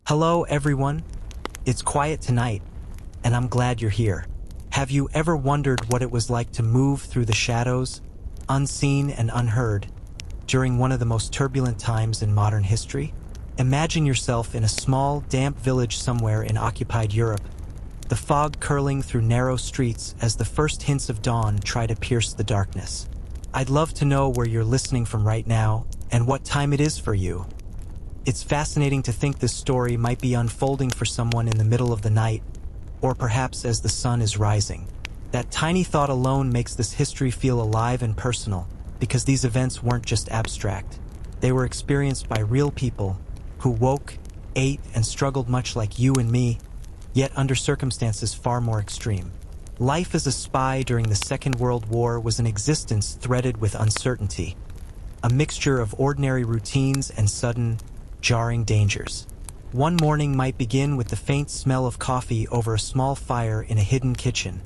Hello, everyone. It's quiet tonight, and I'm glad you're here. Have you ever wondered what it was like to move through the shadows, unseen and unheard, during one of the most turbulent times in modern history? Imagine yourself in a small, damp village somewhere in occupied Europe, the fog curling through narrow streets as the first hints of dawn try to pierce the darkness. I'd love to know where you're listening from right now and what time it is for you. It's fascinating to think this story might be unfolding for someone in the middle of the night, or perhaps as the sun is rising. That tiny thought alone makes this history feel alive and personal, because these events weren't just abstract. They were experienced by real people who woke, ate, and struggled much like you and me, yet under circumstances far more extreme. Life as a spy during the Second World War was an existence threaded with uncertainty, a mixture of ordinary routines and sudden, jarring dangers. One morning might begin with the faint smell of coffee over a small fire in a hidden kitchen,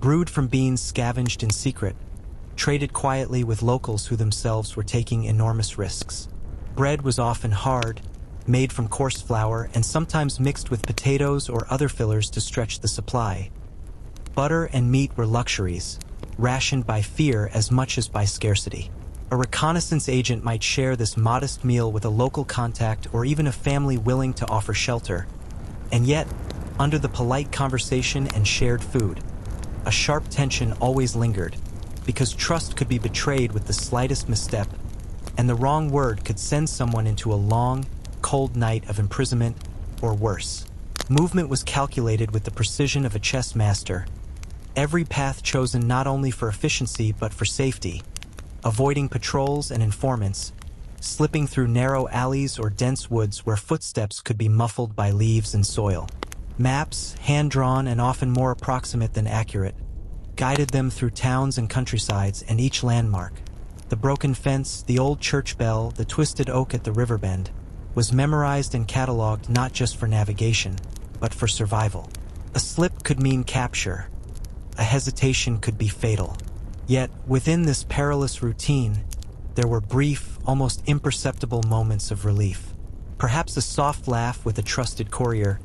brewed from beans scavenged in secret, traded quietly with locals who themselves were taking enormous risks. Bread was often hard, made from coarse flour, and sometimes mixed with potatoes or other fillers to stretch the supply. Butter and meat were luxuries, rationed by fear as much as by scarcity. A reconnaissance agent might share this modest meal with a local contact or even a family willing to offer shelter. And yet, under the polite conversation and shared food, a sharp tension always lingered, because trust could be betrayed with the slightest misstep, and the wrong word could send someone into a long, cold night of imprisonment or worse. Movement was calculated with the precision of a chess master, every path chosen not only for efficiency but for safety, avoiding patrols and informants, slipping through narrow alleys or dense woods where footsteps could be muffled by leaves and soil. Maps, hand-drawn and often more approximate than accurate, guided them through towns and countrysides and each landmark. The broken fence, the old church bell, the twisted oak at the river bend, was memorized and cataloged not just for navigation, but for survival. A slip could mean capture. A hesitation could be fatal. Yet, within this perilous routine, there were brief, almost imperceptible moments of relief. Perhaps a soft laugh with a trusted courier,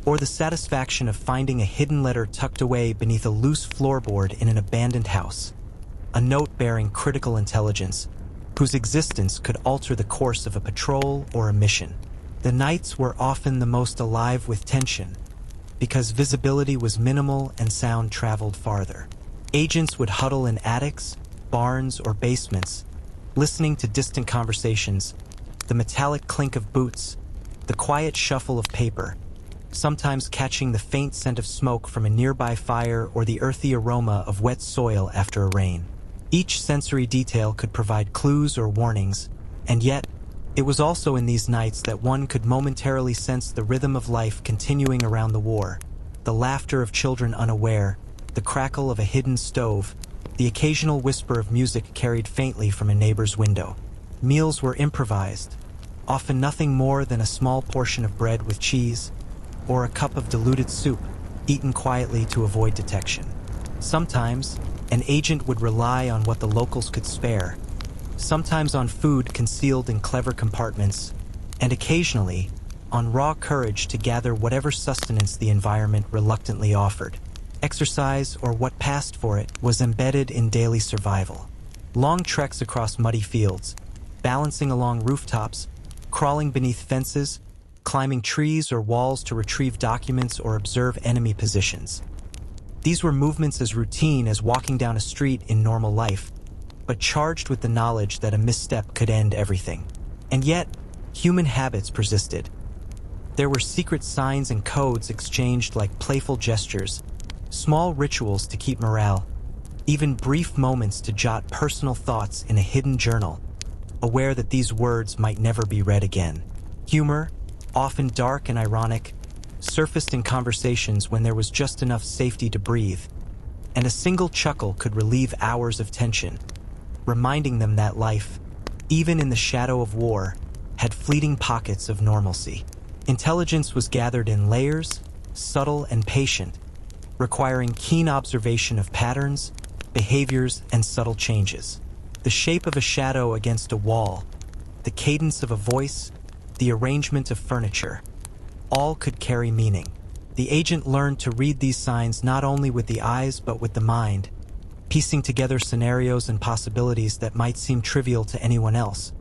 or the satisfaction of finding a hidden letter tucked away beneath a loose floorboard in an abandoned house. A note bearing critical intelligence, whose existence could alter the course of a patrol or a mission. The nights were often the most alive with tension, because visibility was minimal and sound traveled farther. Agents would huddle in attics, barns, or basements, listening to distant conversations, the metallic clink of boots, the quiet shuffle of paper, sometimes catching the faint scent of smoke from a nearby fire or the earthy aroma of wet soil after a rain. Each sensory detail could provide clues or warnings, and yet, it was also in these nights that one could momentarily sense the rhythm of life continuing around the war, the laughter of children unaware, the crackle of a hidden stove, the occasional whisper of music carried faintly from a neighbor's window. Meals were improvised, often nothing more than a small portion of bread with cheese, or a cup of diluted soup, eaten quietly to avoid detection. Sometimes, an agent would rely on what the locals could spare, sometimes on food concealed in clever compartments, and occasionally, on raw courage to gather whatever sustenance the environment reluctantly offered. Exercise, or what passed for it, was embedded in daily survival. Long treks across muddy fields, balancing along rooftops, crawling beneath fences, climbing trees or walls to retrieve documents or observe enemy positions. These were movements as routine as walking down a street in normal life, but charged with the knowledge that a misstep could end everything. And yet, human habits persisted. There were secret signs and codes exchanged like playful gestures, small rituals to keep morale, even brief moments to jot personal thoughts in a hidden journal, aware that these words might never be read again. Humor, often dark and ironic, surfaced in conversations when there was just enough safety to breathe, and a single chuckle could relieve hours of tension, reminding them that life, even in the shadow of war, had fleeting pockets of normalcy. Intelligence was gathered in layers, subtle and patient, requiring keen observation of patterns, behaviors, and subtle changes. The shape of a shadow against a wall, the cadence of a voice, the arrangement of furniture. all could carry meaning. The agent learned to read these signs not only with the eyes but with the mind, piecing together scenarios and possibilities that might seem trivial to anyone else,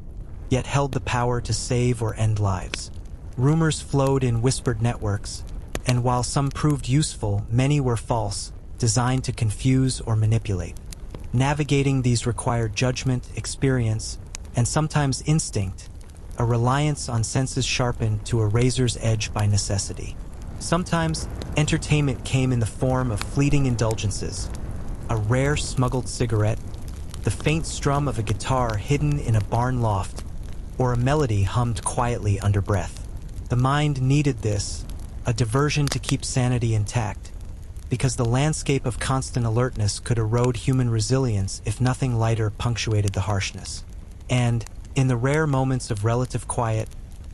yet held the power to save or end lives. Rumors flowed in whispered networks, and while some proved useful, many were false, designed to confuse or manipulate. Navigating these required judgment, experience, and sometimes instinct, a reliance on senses sharpened to a razor's edge by necessity. Sometimes, entertainment came in the form of fleeting indulgences, a rare smuggled cigarette, the faint strum of a guitar hidden in a barn loft, or a melody hummed quietly under breath. The mind needed this, a diversion to keep sanity intact, because the landscape of constant alertness could erode human resilience if nothing lighter punctuated the harshness. And, in the rare moments of relative quiet,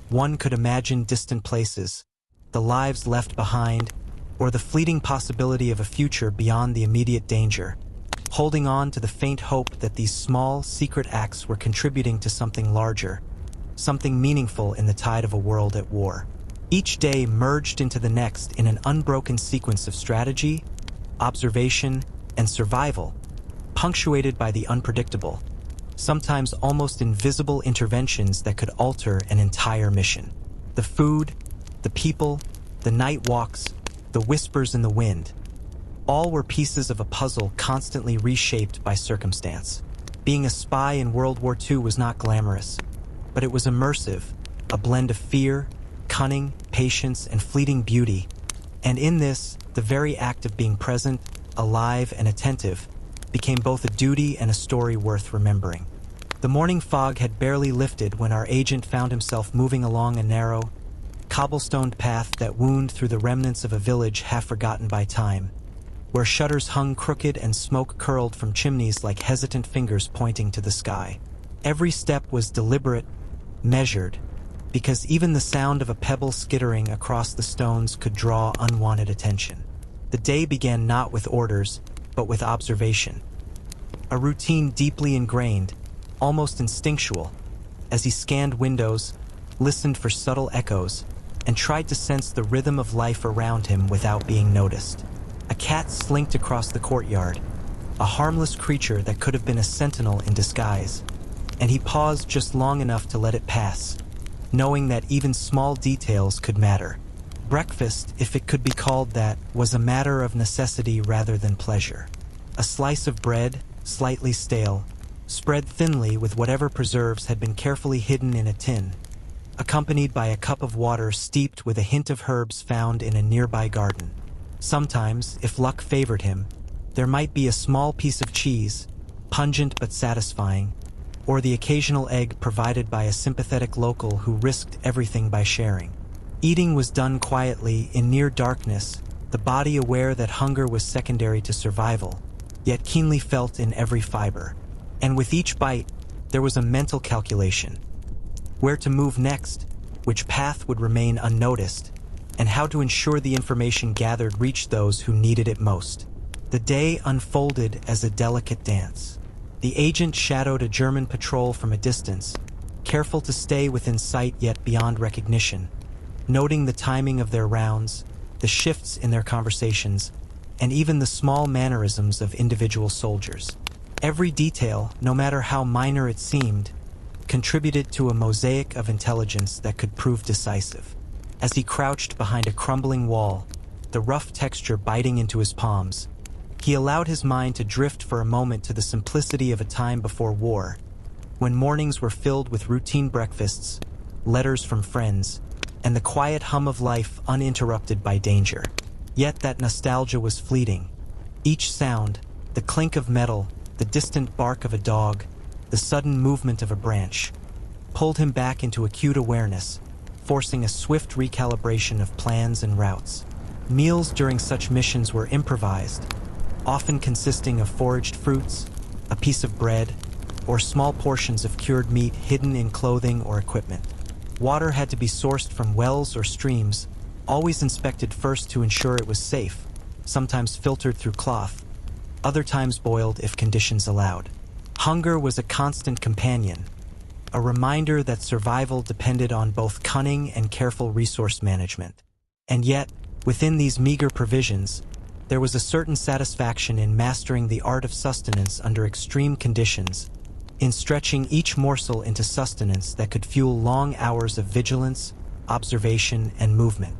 one could imagine distant places, the lives left behind, or the fleeting possibility of a future beyond the immediate danger, holding on to the faint hope that these small, secret acts were contributing to something larger, something meaningful in the tide of a world at war. Each day merged into the next in an unbroken sequence of strategy, observation, and survival, punctuated by the unpredictable, sometimes almost invisible interventions that could alter an entire mission. The food, the people, the night walks, the whispers in the wind, all were pieces of a puzzle constantly reshaped by circumstance. Being a spy in World War II was not glamorous, but it was immersive, a blend of fear, cunning, patience, and fleeting beauty. And in this, the very act of being present, alive, and attentive became both a duty and a story worth remembering. The morning fog had barely lifted when our agent found himself moving along a narrow, cobblestoned path that wound through the remnants of a village half forgotten by time, where shutters hung crooked and smoke curled from chimneys like hesitant fingers pointing to the sky. Every step was deliberate, measured, because even the sound of a pebble skittering across the stones could draw unwanted attention. The day began not with orders, but with observation. A routine deeply ingrained, almost instinctual, as he scanned windows, listened for subtle echoes, and tried to sense the rhythm of life around him without being noticed. A cat slinked across the courtyard, a harmless creature that could have been a sentinel in disguise, and he paused just long enough to let it pass, knowing that even small details could matter. Breakfast, if it could be called that, was a matter of necessity rather than pleasure. A slice of bread, slightly stale, spread thinly with whatever preserves had been carefully hidden in a tin, accompanied by a cup of water steeped with a hint of herbs found in a nearby garden. Sometimes, if luck favored him, there might be a small piece of cheese, pungent but satisfying, or the occasional egg provided by a sympathetic local who risked everything by sharing. Eating was done quietly, in near darkness, the body aware that hunger was secondary to survival, yet keenly felt in every fiber. And with each bite, there was a mental calculation. Where to move next, which path would remain unnoticed, and how to ensure the information gathered reached those who needed it most. The day unfolded as a delicate dance. The agent shadowed a German patrol from a distance, careful to stay within sight yet beyond recognition, noting the timing of their rounds, the shifts in their conversations, and even the small mannerisms of individual soldiers. Every detail, no matter how minor it seemed, contributed to a mosaic of intelligence that could prove decisive. As he crouched behind a crumbling wall, the rough texture biting into his palms, he allowed his mind to drift for a moment to the simplicity of a time before war, when mornings were filled with routine breakfasts, letters from friends, and the quiet hum of life uninterrupted by danger. Yet that nostalgia was fleeting. Each sound, the clink of metal, the distant bark of a dog, the sudden movement of a branch, pulled him back into acute awareness, forcing a swift recalibration of plans and routes. Meals during such missions were improvised, often consisting of foraged fruits, a piece of bread, or small portions of cured meat hidden in clothing or equipment. Water had to be sourced from wells or streams, always inspected first to ensure it was safe, sometimes filtered through cloth, other times boiled if conditions allowed. Hunger was a constant companion, a reminder that survival depended on both cunning and careful resource management. And yet, within these meager provisions, there was a certain satisfaction in mastering the art of sustenance under extreme conditions, in stretching each morsel into sustenance that could fuel long hours of vigilance, observation, and movement.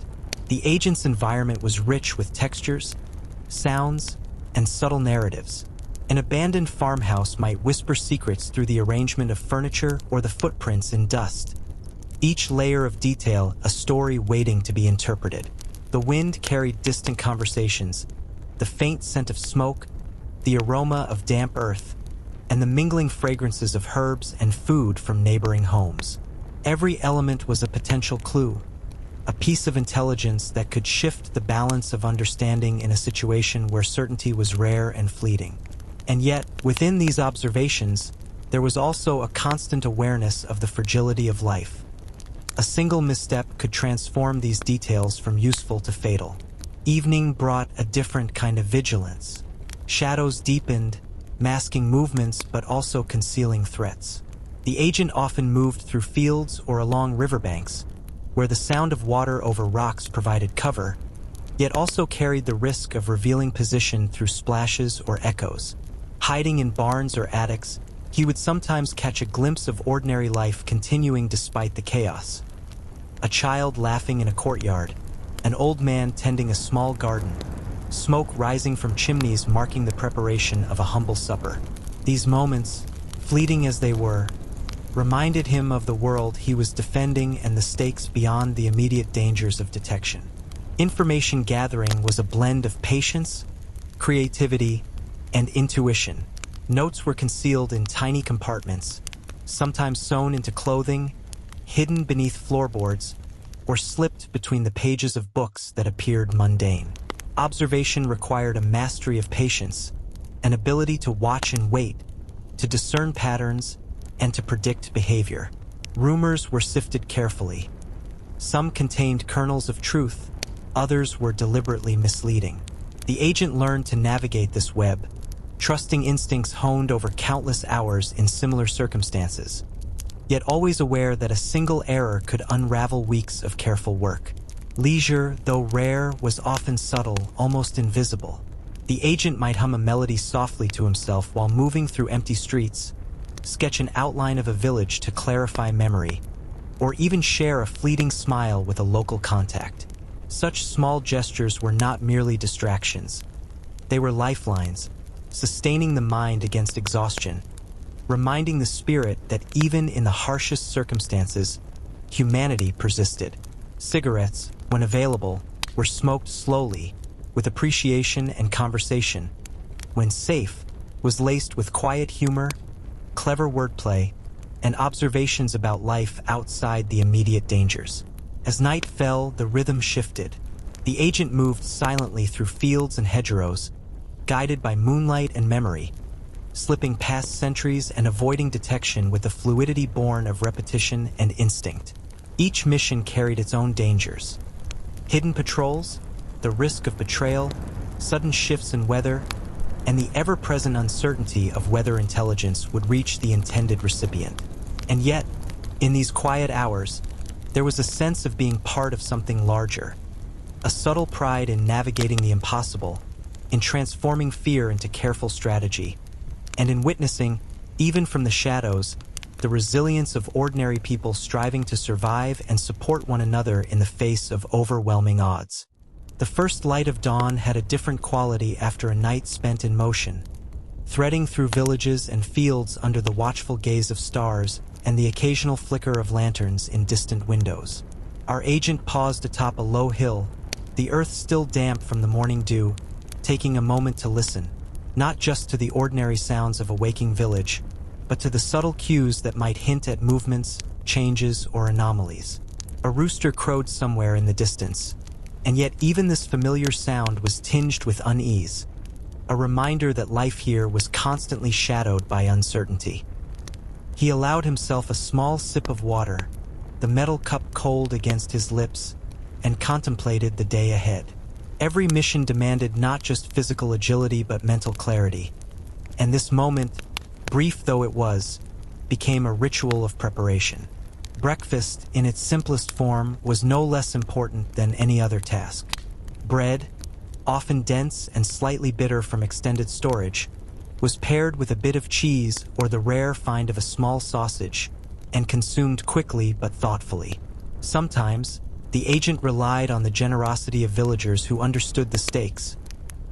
The agent's environment was rich with textures, sounds, and subtle narratives. An abandoned farmhouse might whisper secrets through the arrangement of furniture or the footprints in dust. Each layer of detail a story waiting to be interpreted. The wind carried distant conversations, the faint scent of smoke, the aroma of damp earth, and the mingling fragrances of herbs and food from neighboring homes. Every element was a potential clue, a piece of intelligence that could shift the balance of understanding in a situation where certainty was rare and fleeting. And yet, within these observations, there was also a constant awareness of the fragility of life. A single misstep could transform these details from useful to fatal. Evening brought a different kind of vigilance. Shadows deepened, masking movements but also concealing threats. The agent often moved through fields or along riverbanks, where the sound of water over rocks provided cover, yet also carried the risk of revealing position through splashes or echoes. Hiding in barns or attics, he would sometimes catch a glimpse of ordinary life continuing despite the chaos. A child laughing in a courtyard, an old man tending a small garden, smoke rising from chimneys marking the preparation of a humble supper. These moments, fleeting as they were, reminded him of the world he was defending and the stakes beyond the immediate dangers of detection. Information gathering was a blend of patience, creativity, and intuition. Notes were concealed in tiny compartments, sometimes sewn into clothing, hidden beneath floorboards, or slipped between the pages of books that appeared mundane. Observation required a mastery of patience, an ability to watch and wait, to discern patterns, and to predict behavior. Rumors were sifted carefully. Some contained kernels of truth, others were deliberately misleading. The agent learned to navigate this web, trusting instincts honed over countless hours in similar circumstances, yet always aware that a single error could unravel weeks of careful work. Leisure, though rare, was often subtle, almost invisible. The agent might hum a melody softly to himself while moving through empty streets, sketch an outline of a village to clarify memory, or even share a fleeting smile with a local contact. Such small gestures were not merely distractions. They were lifelines, sustaining the mind against exhaustion, reminding the spirit that even in the harshest circumstances, humanity persisted. Cigarettes, when available, were smoked slowly, with appreciation and conversation. When safe, was laced with quiet humor, clever wordplay, and observations about life outside the immediate dangers. As night fell, the rhythm shifted. The agent moved silently through fields and hedgerows, guided by moonlight and memory, slipping past sentries and avoiding detection with the fluidity born of repetition and instinct. Each mission carried its own dangers. Hidden patrols, the risk of betrayal, sudden shifts in weather, and the ever-present uncertainty of whether intelligence would reach the intended recipient. And yet, in these quiet hours, there was a sense of being part of something larger, a subtle pride in navigating the impossible, in transforming fear into careful strategy, and in witnessing, even from the shadows, the resilience of ordinary people striving to survive and support one another in the face of overwhelming odds. The first light of dawn had a different quality after a night spent in motion, threading through villages and fields under the watchful gaze of stars and the occasional flicker of lanterns in distant windows. Our agent paused atop a low hill, the earth still damp from the morning dew, taking a moment to listen, not just to the ordinary sounds of a waking village, but to the subtle cues that might hint at movements, changes, or anomalies. A rooster crowed somewhere in the distance, and yet even this familiar sound was tinged with unease, a reminder that life here was constantly shadowed by uncertainty. He allowed himself a small sip of water, the metal cup cold against his lips, and contemplated the day ahead. Every mission demanded not just physical agility but mental clarity, and this moment, brief though it was, became a ritual of preparation. Breakfast, in its simplest form, was no less important than any other task. Bread, often dense and slightly bitter from extended storage, was paired with a bit of cheese or the rare find of a small sausage, and consumed quickly but thoughtfully. Sometimes, the agent relied on the generosity of villagers who understood the stakes,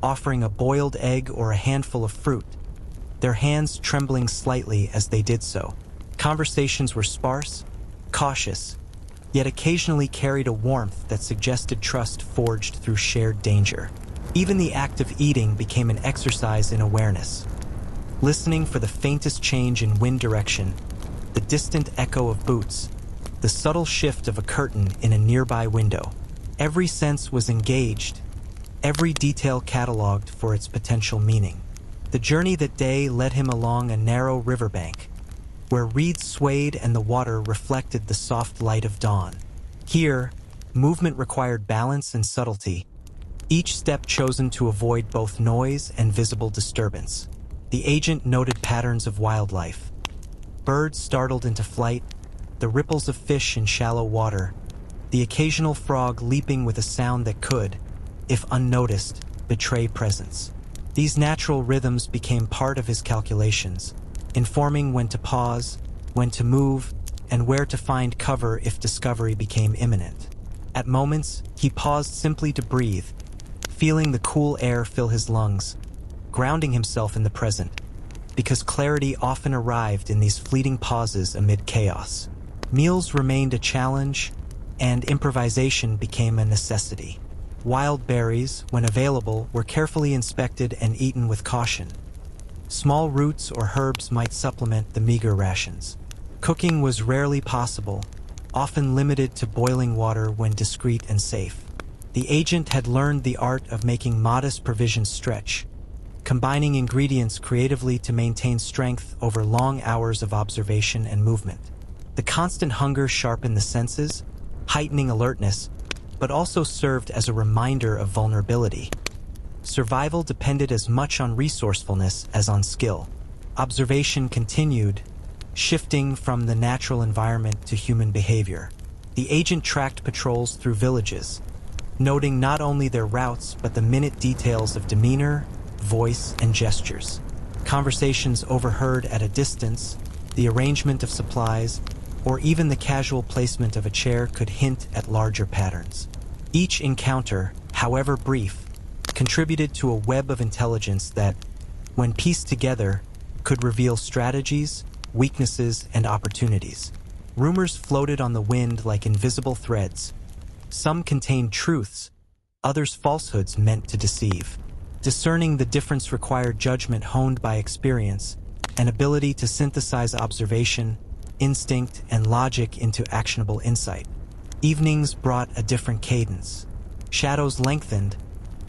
offering a boiled egg or a handful of fruit, their hands trembling slightly as they did so. Conversations were sparse, cautious, yet occasionally carried a warmth that suggested trust forged through shared danger. Even the act of eating became an exercise in awareness. Listening for the faintest change in wind direction, the distant echo of boots, the subtle shift of a curtain in a nearby window. Every sense was engaged, every detail cataloged for its potential meaning. The journey that day led him along a narrow riverbank, where reeds swayed and the water reflected the soft light of dawn. Here, movement required balance and subtlety, each step chosen to avoid both noise and visible disturbance. The agent noted patterns of wildlife. Birds startled into flight, the ripples of fish in shallow water, the occasional frog leaping with a sound that could, if unnoticed, betray presence. These natural rhythms became part of his calculations, informing when to pause, when to move, and where to find cover if discovery became imminent. At moments, he paused simply to breathe, feeling the cool air fill his lungs, grounding himself in the present, because clarity often arrived in these fleeting pauses amid chaos. Meals remained a challenge, and improvisation became a necessity. Wild berries, when available, were carefully inspected and eaten with caution. Small roots or herbs might supplement the meager rations. Cooking was rarely possible, often limited to boiling water when discreet and safe. The agent had learned the art of making modest provisions stretch, combining ingredients creatively to maintain strength over long hours of observation and movement. The constant hunger sharpened the senses, heightening alertness, but also served as a reminder of vulnerability. Survival depended as much on resourcefulness as on skill. Observation continued, shifting from the natural environment to human behavior. The agent tracked patrols through villages, noting not only their routes but the minute details of demeanor, voice, and gestures. Conversations overheard at a distance, the arrangement of supplies, or even the casual placement of a chair could hint at larger patterns. Each encounter, however brief, contributed to a web of intelligence that, when pieced together, could reveal strategies, weaknesses, and opportunities. Rumors floated on the wind like invisible threads. Some contained truths, others falsehoods meant to deceive. Discerning the difference required judgment honed by experience, an ability to synthesize observation, instinct, and logic into actionable insight. Evenings brought a different cadence. Shadows lengthened,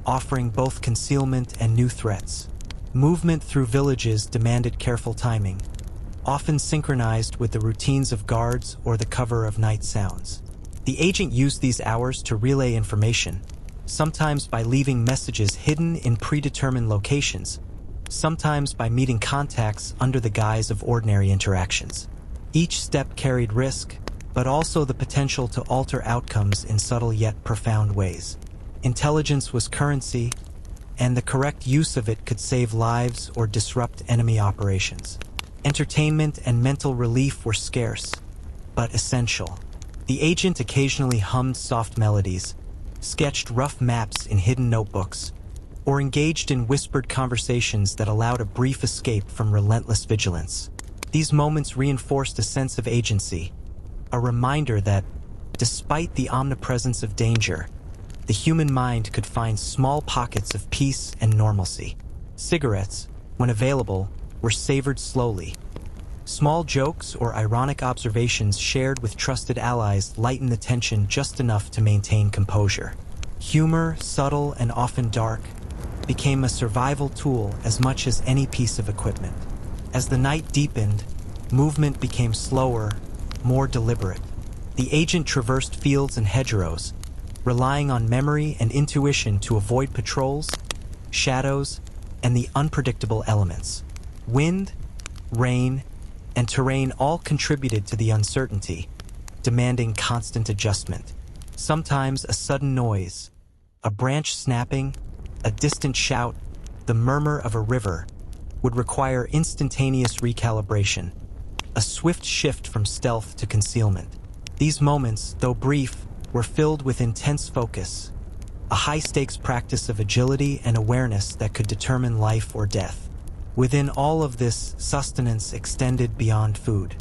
offering both concealment and new threats. Movement through villages demanded careful timing, often synchronized with the routines of guards or the cover of night sounds. The agent used these hours to relay information, sometimes by leaving messages hidden in predetermined locations, sometimes by meeting contacts under the guise of ordinary interactions. Each step carried risk, but also the potential to alter outcomes in subtle yet profound ways. Intelligence was currency, and the correct use of it could save lives or disrupt enemy operations. Entertainment and mental relief were scarce, but essential. The agent occasionally hummed soft melodies, sketched rough maps in hidden notebooks, or engaged in whispered conversations that allowed a brief escape from relentless vigilance. These moments reinforced a sense of agency, a reminder that, despite the omnipresence of danger, the human mind could find small pockets of peace and normalcy. Cigarettes, when available, were savored slowly. Small jokes or ironic observations shared with trusted allies lightened the tension just enough to maintain composure. Humor, subtle and often dark, became a survival tool as much as any piece of equipment. As the night deepened, movement became slower, more deliberate. The agent traversed fields and hedgerows, relying on memory and intuition to avoid patrols, shadows, and the unpredictable elements. Wind, rain, and terrain all contributed to the uncertainty, demanding constant adjustment. Sometimes a sudden noise, a branch snapping, a distant shout, the murmur of a river, would require instantaneous recalibration, a swift shift from stealth to concealment. These moments, though brief, were filled with intense focus, a high-stakes practice of agility and awareness that could determine life or death. Within all of this, sustenance extended beyond food.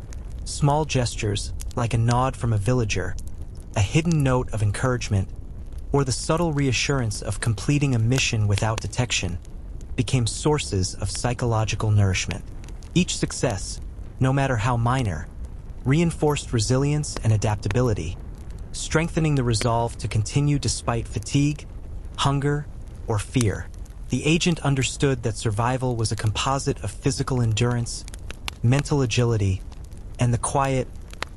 Small gestures, like a nod from a villager, a hidden note of encouragement, or the subtle reassurance of completing a mission without detection, became sources of psychological nourishment. Each success, no matter how minor, reinforced resilience and adaptability, strengthening the resolve to continue despite fatigue, hunger, or fear. The agent understood that survival was a composite of physical endurance, mental agility, and the quiet,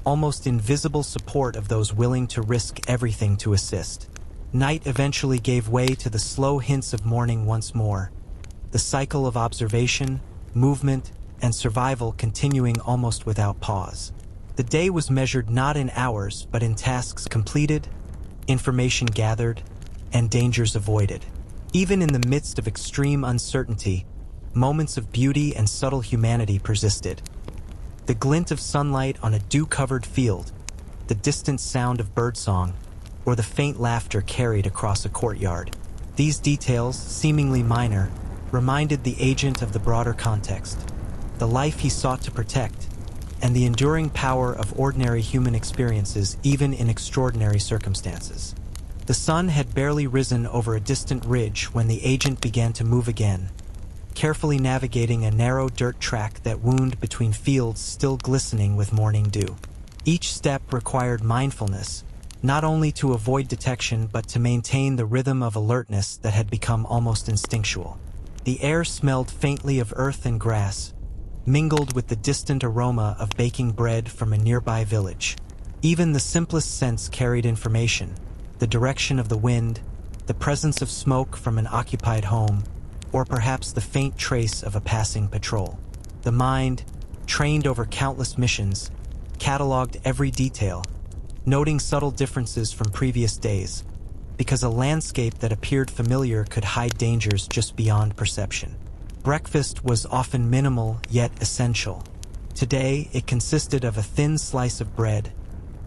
almost invisible support of those willing to risk everything to assist. Night eventually gave way to the slow hints of morning once more, the cycle of observation, movement, and survival continuing almost without pause. The day was measured not in hours, but in tasks completed, information gathered, and dangers avoided. Even in the midst of extreme uncertainty, moments of beauty and subtle humanity persisted. The glint of sunlight on a dew-covered field, the distant sound of birdsong, or the faint laughter carried across a courtyard. These details, seemingly minor, reminded the agent of the broader context, the life he sought to protect, and the enduring power of ordinary human experiences even in extraordinary circumstances. The sun had barely risen over a distant ridge when the agent began to move again, carefully navigating a narrow dirt track that wound between fields still glistening with morning dew. Each step required mindfulness, not only to avoid detection but to maintain the rhythm of alertness that had become almost instinctual. The air smelled faintly of earth and grass, mingled with the distant aroma of baking bread from a nearby village. Even the simplest scents carried information: the direction of the wind, the presence of smoke from an occupied home, or perhaps the faint trace of a passing patrol. The mind, trained over countless missions, cataloged every detail, noting subtle differences from previous days, because a landscape that appeared familiar could hide dangers just beyond perception. Breakfast was often minimal yet essential. Today, it consisted of a thin slice of bread,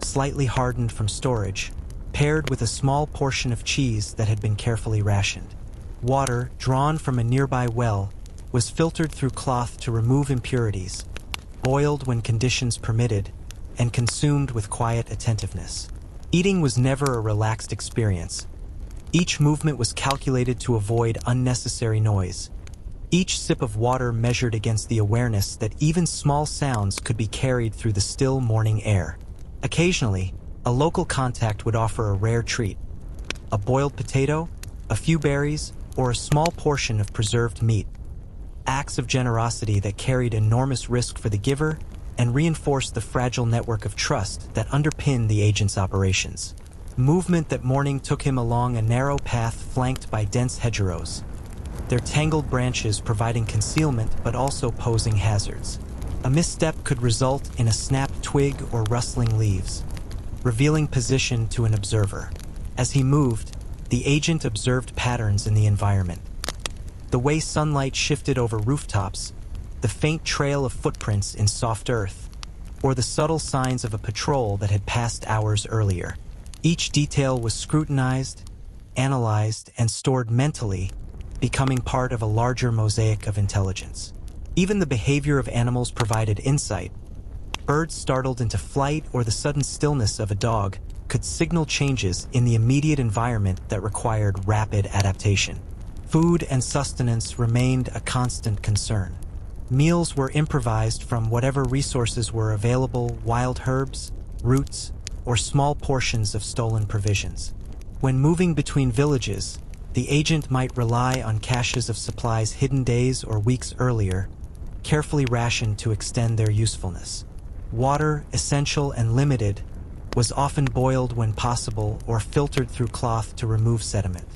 slightly hardened from storage, paired with a small portion of cheese that had been carefully rationed. Water, drawn from a nearby well, was filtered through cloth to remove impurities, boiled when conditions permitted, and consumed with quiet attentiveness. Eating was never a relaxed experience. Each movement was calculated to avoid unnecessary noise. Each sip of water measured against the awareness that even small sounds could be carried through the still morning air. Occasionally, a local contact would offer a rare treat: a boiled potato, a few berries, or a small portion of preserved meat. Acts of generosity that carried enormous risk for the giver and reinforced the fragile network of trust that underpinned the agent's operations. Movement that morning took him along a narrow path flanked by dense hedgerows, their tangled branches providing concealment but also posing hazards. A misstep could result in a snapped twig or rustling leaves, revealing position to an observer. As he moved, the agent observed patterns in the environment: the way sunlight shifted over rooftops, the faint trail of footprints in soft earth, or the subtle signs of a patrol that had passed hours earlier. Each detail was scrutinized, analyzed, and stored mentally, becoming part of a larger mosaic of intelligence. Even the behavior of animals provided insight. Birds startled into flight or the sudden stillness of a dog could signal changes in the immediate environment that required rapid adaptation. Food and sustenance remained a constant concern. Meals were improvised from whatever resources were available: wild herbs, roots, or small portions of stolen provisions. When moving between villages, the agent might rely on caches of supplies hidden days or weeks earlier, carefully rationed to extend their usefulness. Water, essential and limited, was often boiled when possible or filtered through cloth to remove sediment.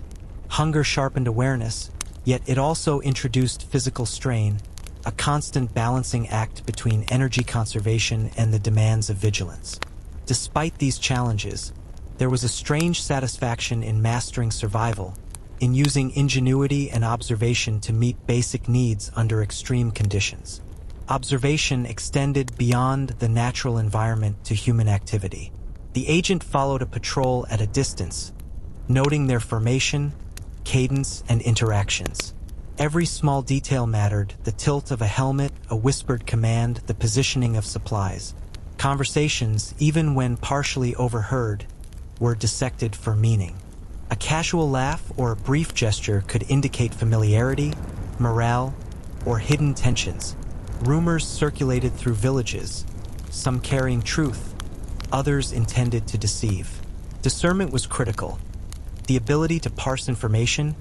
Hunger sharpened awareness, yet it also introduced physical strain, a constant balancing act between energy conservation and the demands of vigilance. Despite these challenges, there was a strange satisfaction in mastering survival, in using ingenuity and observation to meet basic needs under extreme conditions. Observation extended beyond the natural environment to human activity. The agent followed a patrol at a distance, noting their formation, cadence, and interactions. Every small detail mattered: the tilt of a helmet, a whispered command, the positioning of supplies. Conversations, even when partially overheard, were dissected for meaning. A casual laugh or a brief gesture could indicate familiarity, morale, or hidden tensions. Rumors circulated through villages, some carrying truth, others intended to deceive. Discernment was critical. The ability to parse information,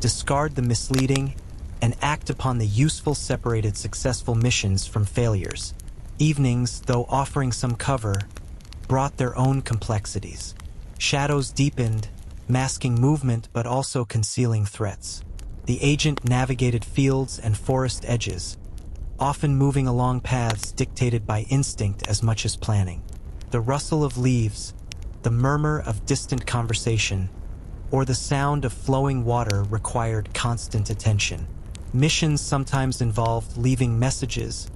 discard the misleading, and act upon the useful separated successful missions from failures. Evenings, though offering some cover, brought their own complexities. Shadows deepened, masking movement but also concealing threats. The agent navigated fields and forest edges, often moving along paths dictated by instinct as much as planning. The rustle of leaves, the murmur of distant conversation, or the sound of flowing water required constant attention. Missions sometimes involved leaving messages,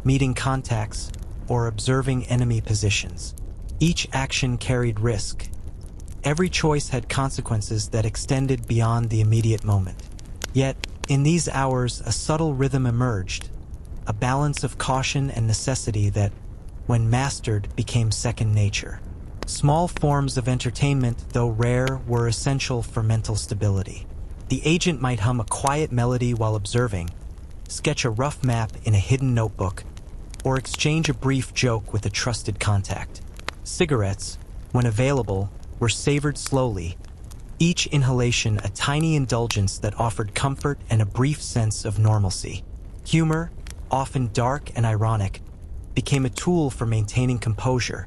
meeting contacts, or observing enemy positions. Each action carried risk. Every choice had consequences that extended beyond the immediate moment. Yet, in these hours, a subtle rhythm emerged, a balance of caution and necessity that, when mastered, became second nature. Small forms of entertainment, though rare, were essential for mental stability. The agent might hum a quiet melody while observing, sketch a rough map in a hidden notebook, or exchange a brief joke with a trusted contact. Cigarettes, when available, were savored slowly, each inhalation a tiny indulgence that offered comfort and a brief sense of normalcy. Humor, often dark and ironic, became a tool for maintaining composure,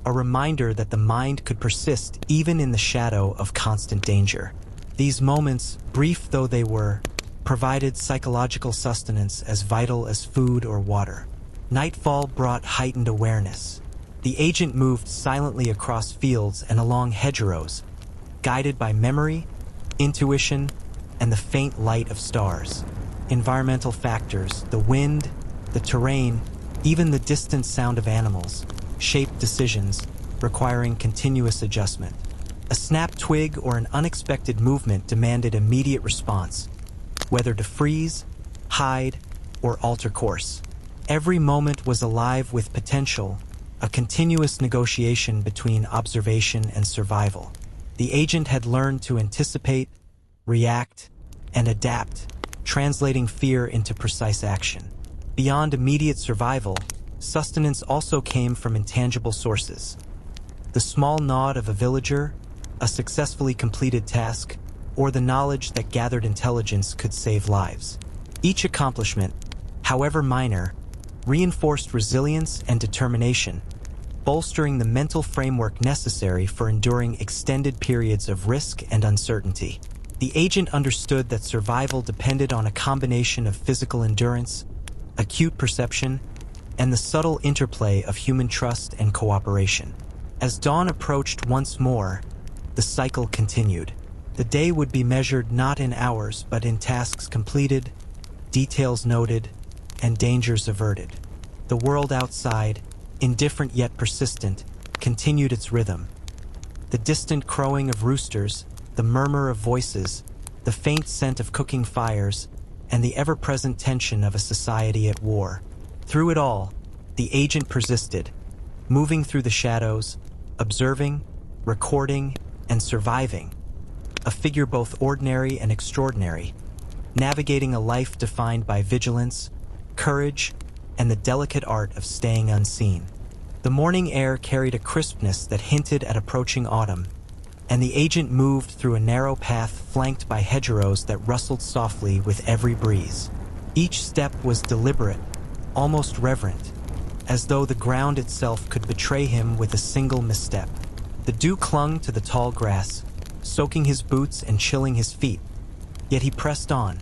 a reminder that the mind could persist even in the shadow of constant danger. These moments, brief though they were, provided psychological sustenance as vital as food or water. Nightfall brought heightened awareness. The agent moved silently across fields and along hedgerows, guided by memory, intuition, and the faint light of stars. Environmental factors, the wind, the terrain, even the distant sound of animals, shaped decisions, requiring continuous adjustment. A snapped twig or an unexpected movement demanded immediate response, whether to freeze, hide, or alter course. Every moment was alive with potential, a continuous negotiation between observation and survival. The agent had learned to anticipate, react, and adapt, translating fear into precise action. Beyond immediate survival, sustenance also came from intangible sources. The small nod of a villager, a successfully completed task, or the knowledge that gathered intelligence could save lives. Each accomplishment, however minor, reinforced resilience and determination, bolstering the mental framework necessary for enduring extended periods of risk and uncertainty. The agent understood that survival depended on a combination of physical endurance, acute perception, and the subtle interplay of human trust and cooperation. As dawn approached once more, the cycle continued. The day would be measured not in hours, but in tasks completed, details noted, and dangers averted. The world outside, indifferent yet persistent, continued its rhythm. The distant crowing of roosters, the murmur of voices, the faint scent of cooking fires, and the ever-present tension of a society at war. Through it all, the agent persisted, moving through the shadows, observing, recording, and surviving, a figure both ordinary and extraordinary, navigating a life defined by vigilance, courage, and the delicate art of staying unseen. The morning air carried a crispness that hinted at approaching autumn, and the agent moved through a narrow path flanked by hedgerows that rustled softly with every breeze. Each step was deliberate, almost reverent, as though the ground itself could betray him with a single misstep. The dew clung to the tall grass, soaking his boots and chilling his feet, yet he pressed on,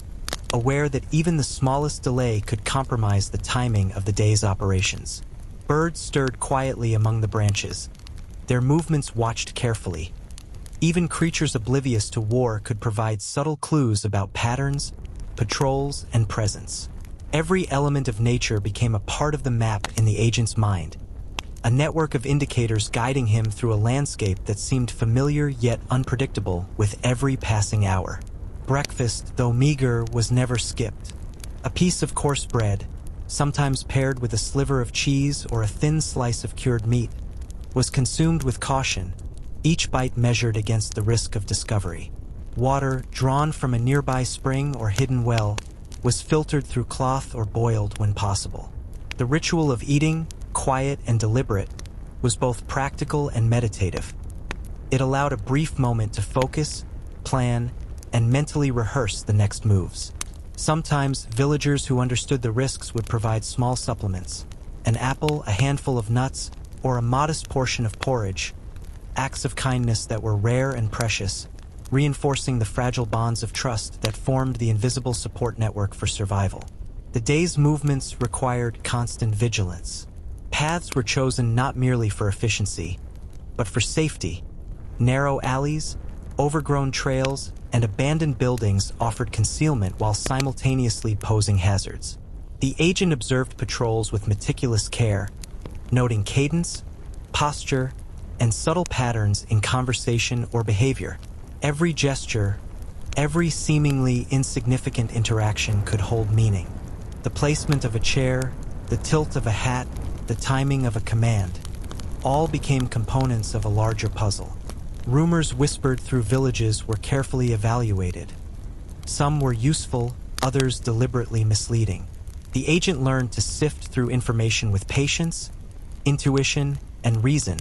aware that even the smallest delay could compromise the timing of the day's operations. Birds stirred quietly among the branches, their movements watched carefully. Even creatures oblivious to war could provide subtle clues about patterns, patrols, and presence. Every element of nature became a part of the map in the agent's mind, a network of indicators guiding him through a landscape that seemed familiar yet unpredictable with every passing hour. Breakfast, though meager, was never skipped. A piece of coarse bread, sometimes paired with a sliver of cheese or a thin slice of cured meat, was consumed with caution, each bite measured against the risk of discovery. Water, drawn from a nearby spring or hidden well, was filtered through cloth or boiled when possible. The ritual of eating, quiet and deliberate, was both practical and meditative. It allowed a brief moment to focus, plan, and mentally rehearse the next moves. Sometimes, villagers who understood the risks would provide small supplements, an apple, a handful of nuts, or a modest portion of porridge, acts of kindness that were rare and precious, reinforcing the fragile bonds of trust that formed the invisible support network for survival. The day's movements required constant vigilance. Paths were chosen not merely for efficiency, but for safety. Narrow alleys, overgrown trails, and abandoned buildings offered concealment while simultaneously posing hazards. The agent observed patrols with meticulous care, noting cadence, posture, and subtle patterns in conversation or behavior. Every gesture, every seemingly insignificant interaction could hold meaning. The placement of a chair, the tilt of a hat, the timing of a command, all became components of a larger puzzle. Rumors whispered through villages were carefully evaluated. Some were useful, others deliberately misleading. The agent learned to sift through information with patience, intuition, and reason,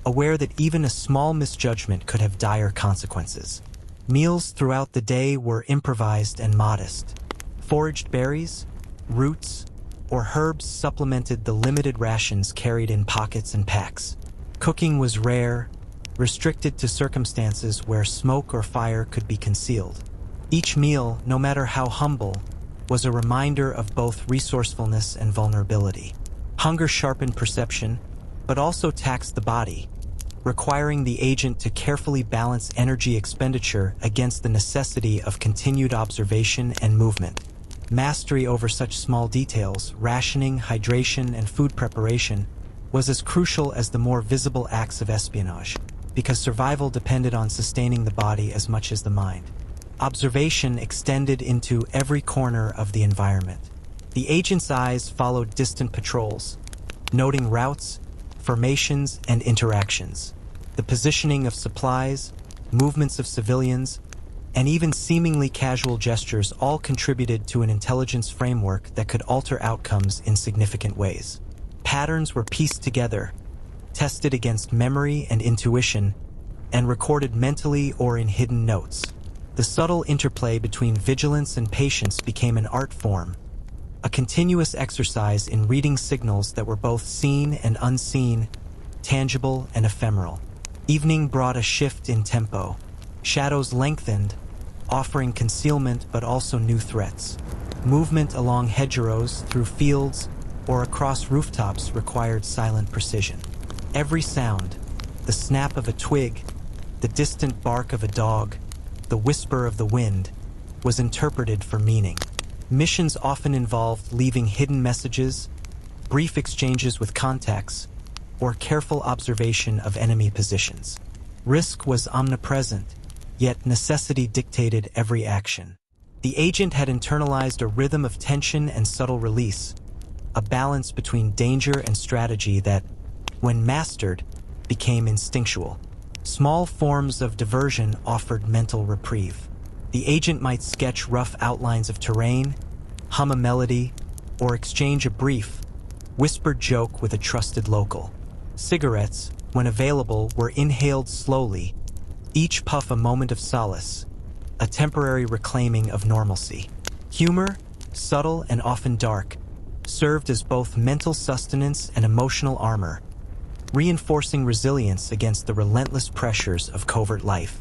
aware that even a small misjudgment could have dire consequences. Meals throughout the day were improvised and modest. Foraged berries, roots, or herbs supplemented the limited rations carried in pockets and packs. Cooking was rare, restricted to circumstances where smoke or fire could be concealed. Each meal, no matter how humble, was a reminder of both resourcefulness and vulnerability. Hunger sharpened perception, but also taxed the body, requiring the agent to carefully balance energy expenditure against the necessity of continued observation and movement. Mastery over such small details, rationing, hydration, and food preparation, was as crucial as the more visible acts of espionage, because survival depended on sustaining the body as much as the mind. Observation extended into every corner of the environment. The agent's eyes followed distant patrols, noting routes, formations, and interactions. The positioning of supplies, movements of civilians, and even seemingly casual gestures all contributed to an intelligence framework that could alter outcomes in significant ways. Patterns were pieced together, tested against memory and intuition, and recorded mentally or in hidden notes. The subtle interplay between vigilance and patience became an art form, a continuous exercise in reading signals that were both seen and unseen, tangible and ephemeral. Evening brought a shift in tempo. Shadows lengthened, offering concealment but also new threats. Movement along hedgerows, through fields, or across rooftops required silent precision. Every sound, the snap of a twig, the distant bark of a dog, the whisper of the wind, was interpreted for meaning. Missions often involved leaving hidden messages, brief exchanges with contacts, or careful observation of enemy positions. Risk was omnipresent, yet necessity dictated every action. The agent had internalized a rhythm of tension and subtle release, a balance between danger and strategy that, when mastered, became instinctual. Small forms of diversion offered mental reprieve. The agent might sketch rough outlines of terrain, hum a melody, or exchange a brief, whispered joke with a trusted local. Cigarettes, when available, were inhaled slowly, each puff a moment of solace, a temporary reclaiming of normalcy. Humor, subtle and often dark, served as both mental sustenance and emotional armor, reinforcing resilience against the relentless pressures of covert life.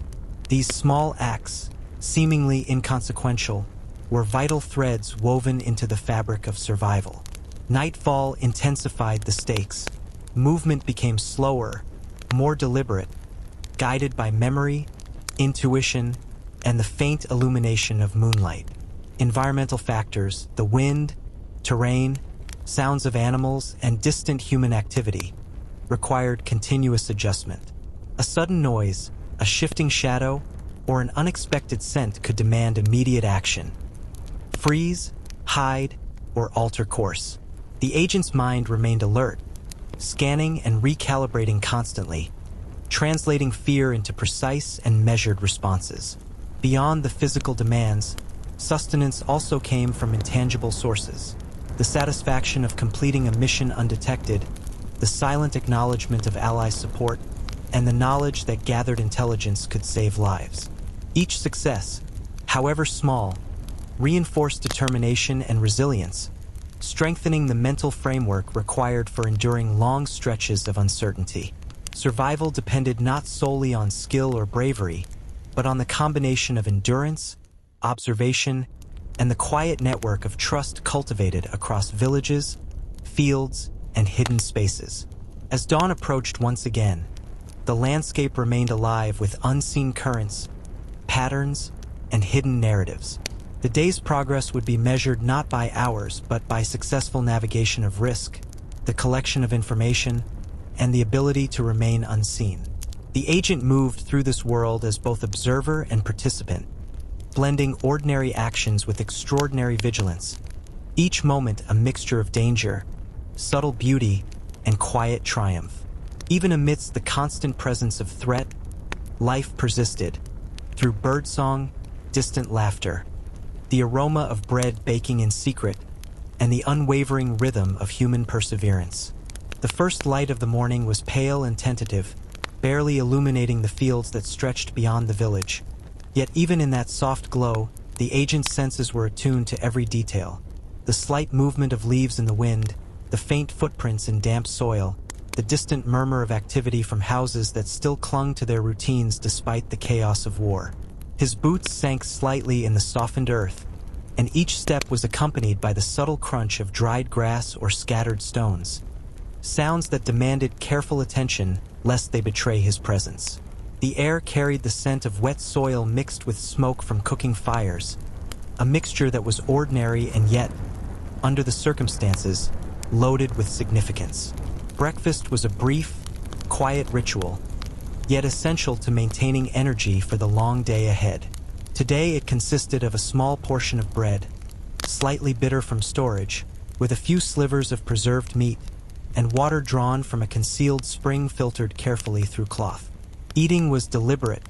These small acts, seemingly inconsequential, were vital threads woven into the fabric of survival. Nightfall intensified the stakes. Movement became slower, more deliberate, guided by memory, intuition, and the faint illumination of moonlight. Environmental factors, the wind, terrain, sounds of animals, and distant human activity required continuous adjustment. A sudden noise, a shifting shadow, or an unexpected scent could demand immediate action. Freeze, hide, or alter course. The agent's mind remained alert, scanning and recalibrating constantly, translating fear into precise and measured responses. Beyond the physical demands, sustenance also came from intangible sources. The satisfaction of completing a mission undetected, the silent acknowledgement of ally support, and the knowledge that gathered intelligence could save lives. Each success, however small, reinforced determination and resilience, strengthening the mental framework required for enduring long stretches of uncertainty. Survival depended not solely on skill or bravery, but on the combination of endurance, observation, and the quiet network of trust cultivated across villages, fields, and hidden spaces. As dawn approached once again, the landscape remained alive with unseen currents, patterns, and hidden narratives. The day's progress would be measured not by hours, but by successful navigation of risk, the collection of information, and the ability to remain unseen. The agent moved through this world as both observer and participant, blending ordinary actions with extraordinary vigilance, each moment a mixture of danger, subtle beauty, and quiet triumph. Even amidst the constant presence of threat, life persisted, through birdsong, distant laughter, the aroma of bread baking in secret, and the unwavering rhythm of human perseverance. The first light of the morning was pale and tentative, barely illuminating the fields that stretched beyond the village. Yet even in that soft glow, the agent's senses were attuned to every detail. The slight movement of leaves in the wind, the faint footprints in damp soil, the distant murmur of activity from houses that still clung to their routines despite the chaos of war. His boots sank slightly in the softened earth, and each step was accompanied by the subtle crunch of dried grass or scattered stones. Sounds that demanded careful attention lest they betray his presence. The air carried the scent of wet soil mixed with smoke from cooking fires, a mixture that was ordinary and yet, under the circumstances, loaded with significance. Breakfast was a brief, quiet ritual, yet essential to maintaining energy for the long day ahead. Today it consisted of a small portion of bread, slightly bitter from storage, with a few slivers of preserved meat, and water drawn from a concealed spring filtered carefully through cloth. Eating was deliberate,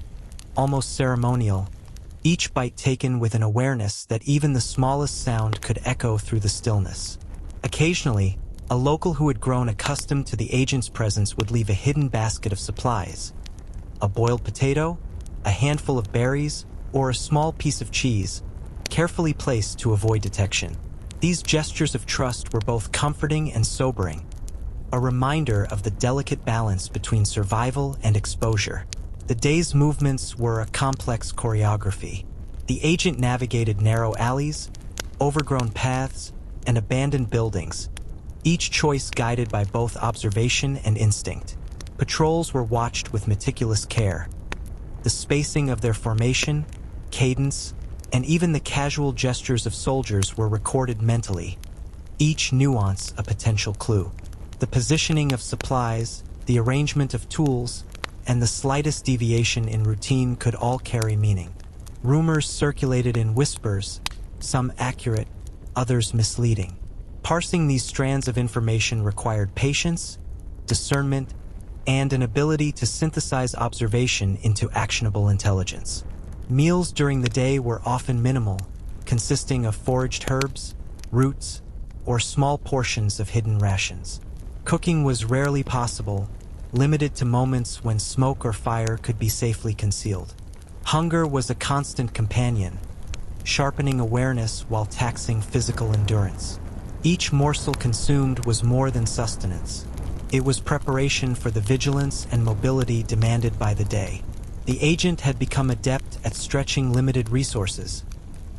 almost ceremonial, each bite taken with an awareness that even the smallest sound could echo through the stillness. Occasionally, a local who had grown accustomed to the agent's presence would leave a hidden basket of supplies: a boiled potato, a handful of berries, or a small piece of cheese, carefully placed to avoid detection. These gestures of trust were both comforting and sobering, a reminder of the delicate balance between survival and exposure. The day's movements were a complex choreography. The agent navigated narrow alleys, overgrown paths, and abandoned buildings, each choice guided by both observation and instinct. Patrols were watched with meticulous care. The spacing of their formation, cadence, and even the casual gestures of soldiers were recorded mentally, each nuance a potential clue. The positioning of supplies, the arrangement of tools, and the slightest deviation in routine could all carry meaning. Rumors circulated in whispers, some accurate, others misleading. Parsing these strands of information required patience, discernment, and an ability to synthesize observation into actionable intelligence. Meals during the day were often minimal, consisting of foraged herbs, roots, or small portions of hidden rations. Cooking was rarely possible, limited to moments when smoke or fire could be safely concealed. Hunger was a constant companion, sharpening awareness while taxing physical endurance. Each morsel consumed was more than sustenance. It was preparation for the vigilance and mobility demanded by the day. The agent had become adept at stretching limited resources,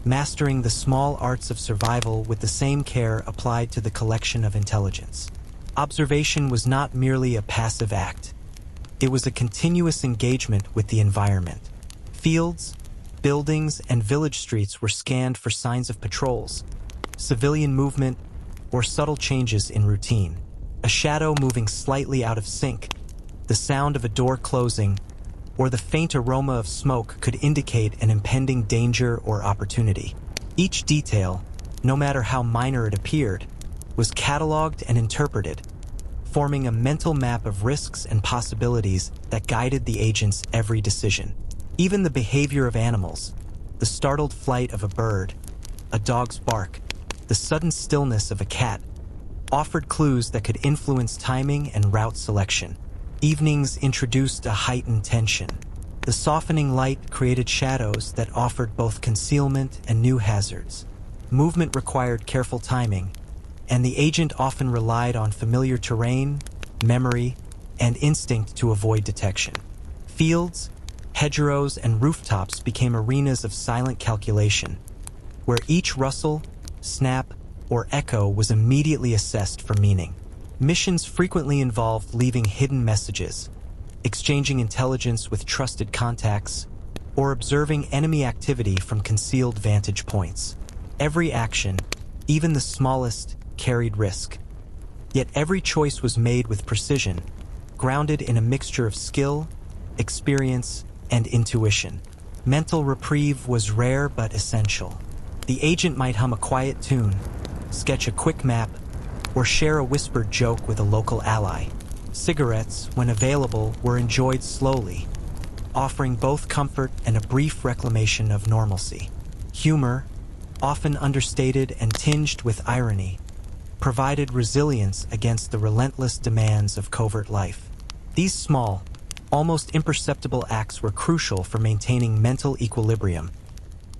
mastering the small arts of survival with the same care applied to the collection of intelligence. Observation was not merely a passive act. It was a continuous engagement with the environment. Fields, buildings, and village streets were scanned for signs of patrols, civilian movement, or subtle changes in routine. A shadow moving slightly out of sync, the sound of a door closing, or the faint aroma of smoke could indicate an impending danger or opportunity. Each detail, no matter how minor it appeared, was cataloged and interpreted, forming a mental map of risks and possibilities that guided the agent's every decision. Even the behavior of animals, the startled flight of a bird, a dog's bark, the sudden stillness of a cat, offered clues that could influence timing and route selection. Evenings introduced a heightened tension. The softening light created shadows that offered both concealment and new hazards. Movement required careful timing, and the agent often relied on familiar terrain, memory, and instinct to avoid detection. Fields, hedgerows, and rooftops became arenas of silent calculation, where each rustle, snap, or echo was immediately assessed for meaning. Missions frequently involved leaving hidden messages, exchanging intelligence with trusted contacts, or observing enemy activity from concealed vantage points. Every action, even the smallest, carried risk. Yet every choice was made with precision, grounded in a mixture of skill, experience, and intuition. Mental reprieve was rare but essential. The agent might hum a quiet tune, sketch a quick map, or share a whispered joke with a local ally. Cigarettes, when available, were enjoyed slowly, offering both comfort and a brief reclamation of normalcy. Humor, often understated and tinged with irony, provided resilience against the relentless demands of covert life. These small, almost imperceptible acts were crucial for maintaining mental equilibrium,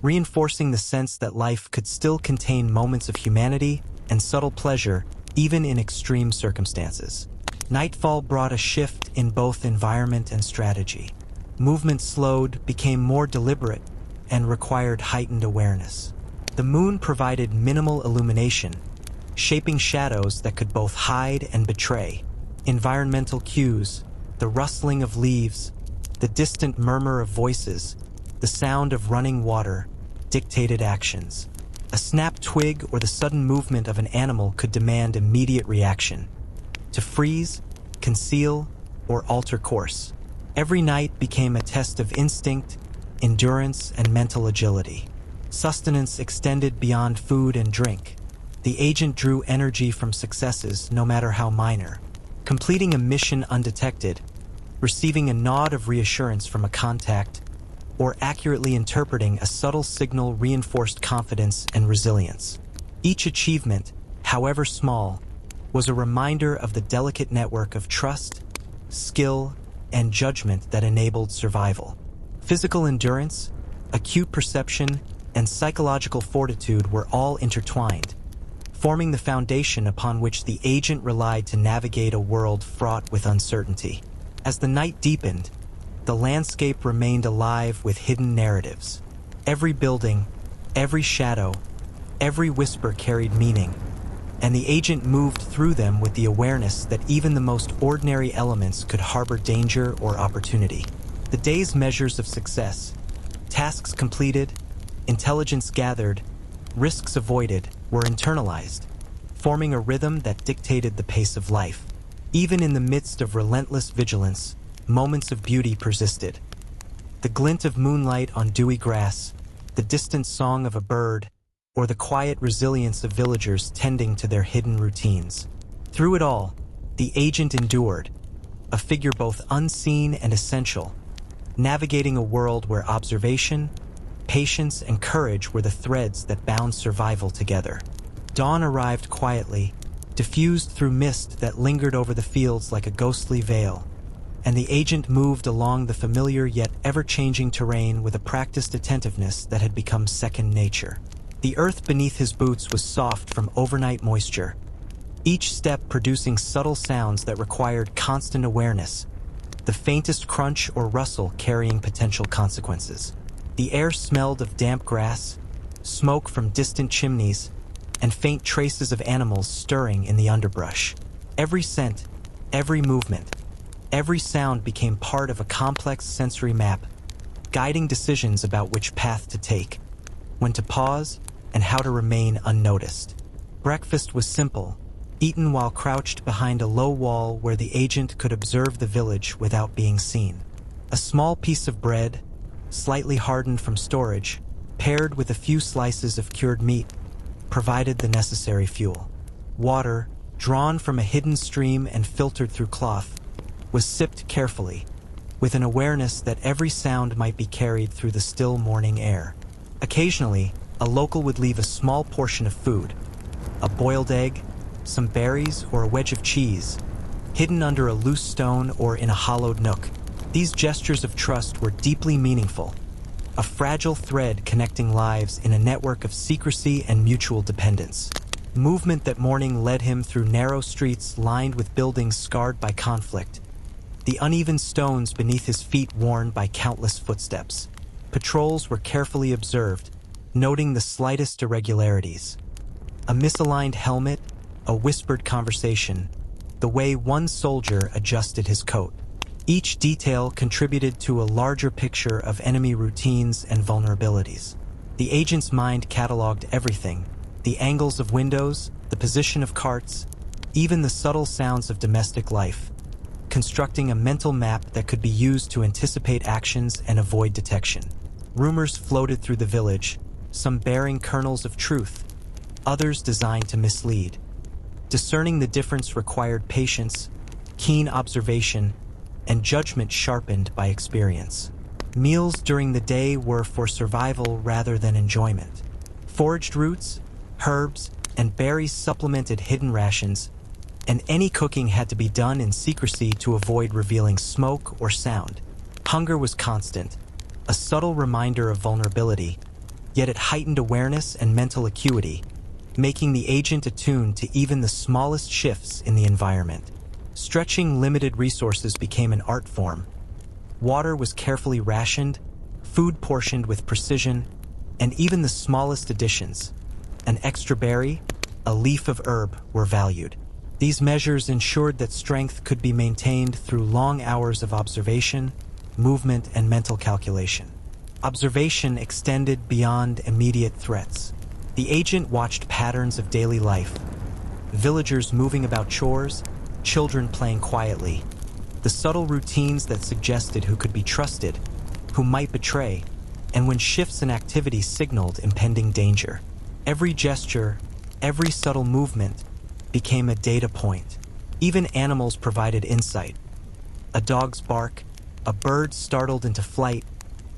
reinforcing the sense that life could still contain moments of humanity and subtle pleasure even in extreme circumstances. Nightfall brought a shift in both environment and strategy. Movement slowed, became more deliberate, and required heightened awareness. The moon provided minimal illumination, shaping shadows that could both hide and betray. Environmental cues, the rustling of leaves, the distant murmur of voices, the sound of running water, dictated actions. A snapped twig or the sudden movement of an animal could demand immediate reaction, to freeze, conceal, or alter course. Every night became a test of instinct, endurance, and mental agility. Sustenance extended beyond food and drink. The agent drew energy from successes, no matter how minor. Completing a mission undetected, receiving a nod of reassurance from a contact, or accurately interpreting a subtle signal reinforced confidence and resilience. Each achievement, however small, was a reminder of the delicate network of trust, skill, and judgment that enabled survival. Physical endurance, acute perception, and psychological fortitude were all intertwined, forming the foundation upon which the agent relied to navigate a world fraught with uncertainty. As the night deepened, the landscape remained alive with hidden narratives. Every building, every shadow, every whisper carried meaning, and the agent moved through them with the awareness that even the most ordinary elements could harbor danger or opportunity. The day's measures of success, tasks completed, intelligence gathered, risks avoided, were internalized, forming a rhythm that dictated the pace of life. Even in the midst of relentless vigilance, moments of beauty persisted. The glint of moonlight on dewy grass, the distant song of a bird, or the quiet resilience of villagers tending to their hidden routines. Through it all, the agent endured, a figure both unseen and essential, navigating a world where observation, patience, and courage were the threads that bound survival together. Dawn arrived quietly, diffused through mist that lingered over the fields like a ghostly veil, and the agent moved along the familiar yet ever-changing terrain with a practiced attentiveness that had become second nature. The earth beneath his boots was soft from overnight moisture, each step producing subtle sounds that required constant awareness, the faintest crunch or rustle carrying potential consequences. The air smelled of damp grass, smoke from distant chimneys, and faint traces of animals stirring in the underbrush. Every scent, every movement, Every sound became part of a complex sensory map, guiding decisions about which path to take, when to pause, and how to remain unnoticed. Breakfast was simple, eaten while crouched behind a low wall where the agent could observe the village without being seen. A small piece of bread, slightly hardened from storage, paired with a few slices of cured meat, provided the necessary fuel. Water, drawn from a hidden stream and filtered through cloth, was sipped carefully, with an awareness that every sound might be carried through the still morning air. Occasionally, a local would leave a small portion of food, a boiled egg, some berries, or a wedge of cheese, hidden under a loose stone or in a hollowed nook. These gestures of trust were deeply meaningful, a fragile thread connecting lives in a network of secrecy and mutual dependence. Movement that morning led him through narrow streets lined with buildings scarred by conflict, the uneven stones beneath his feet worn by countless footsteps. Patrols were carefully observed, noting the slightest irregularities. A misaligned helmet, a whispered conversation, the way one soldier adjusted his coat. Each detail contributed to a larger picture of enemy routines and vulnerabilities. The agent's mind cataloged everything: the angles of windows, the position of carts, even the subtle sounds of domestic life, constructing a mental map that could be used to anticipate actions and avoid detection. Rumors floated through the village, some bearing kernels of truth, others designed to mislead. Discerning the difference required patience, keen observation, and judgment sharpened by experience. Meals during the day were for survival rather than enjoyment. Foraged roots, herbs, and berries supplemented hidden rations, and any cooking had to be done in secrecy to avoid revealing smoke or sound. Hunger was constant, a subtle reminder of vulnerability, yet it heightened awareness and mental acuity, making the agent attuned to even the smallest shifts in the environment. Stretching limited resources became an art form. Water was carefully rationed, food portioned with precision, and even the smallest additions, an extra berry, a leaf of herb, were valued. These measures ensured that strength could be maintained through long hours of observation, movement, and mental calculation. Observation extended beyond immediate threats. The agent watched patterns of daily life: villagers moving about chores, children playing quietly, the subtle routines that suggested who could be trusted, who might betray, and when shifts in activity signaled impending danger. Every gesture, every subtle movement became a data point. Even animals provided insight. A dog's bark, a bird startled into flight,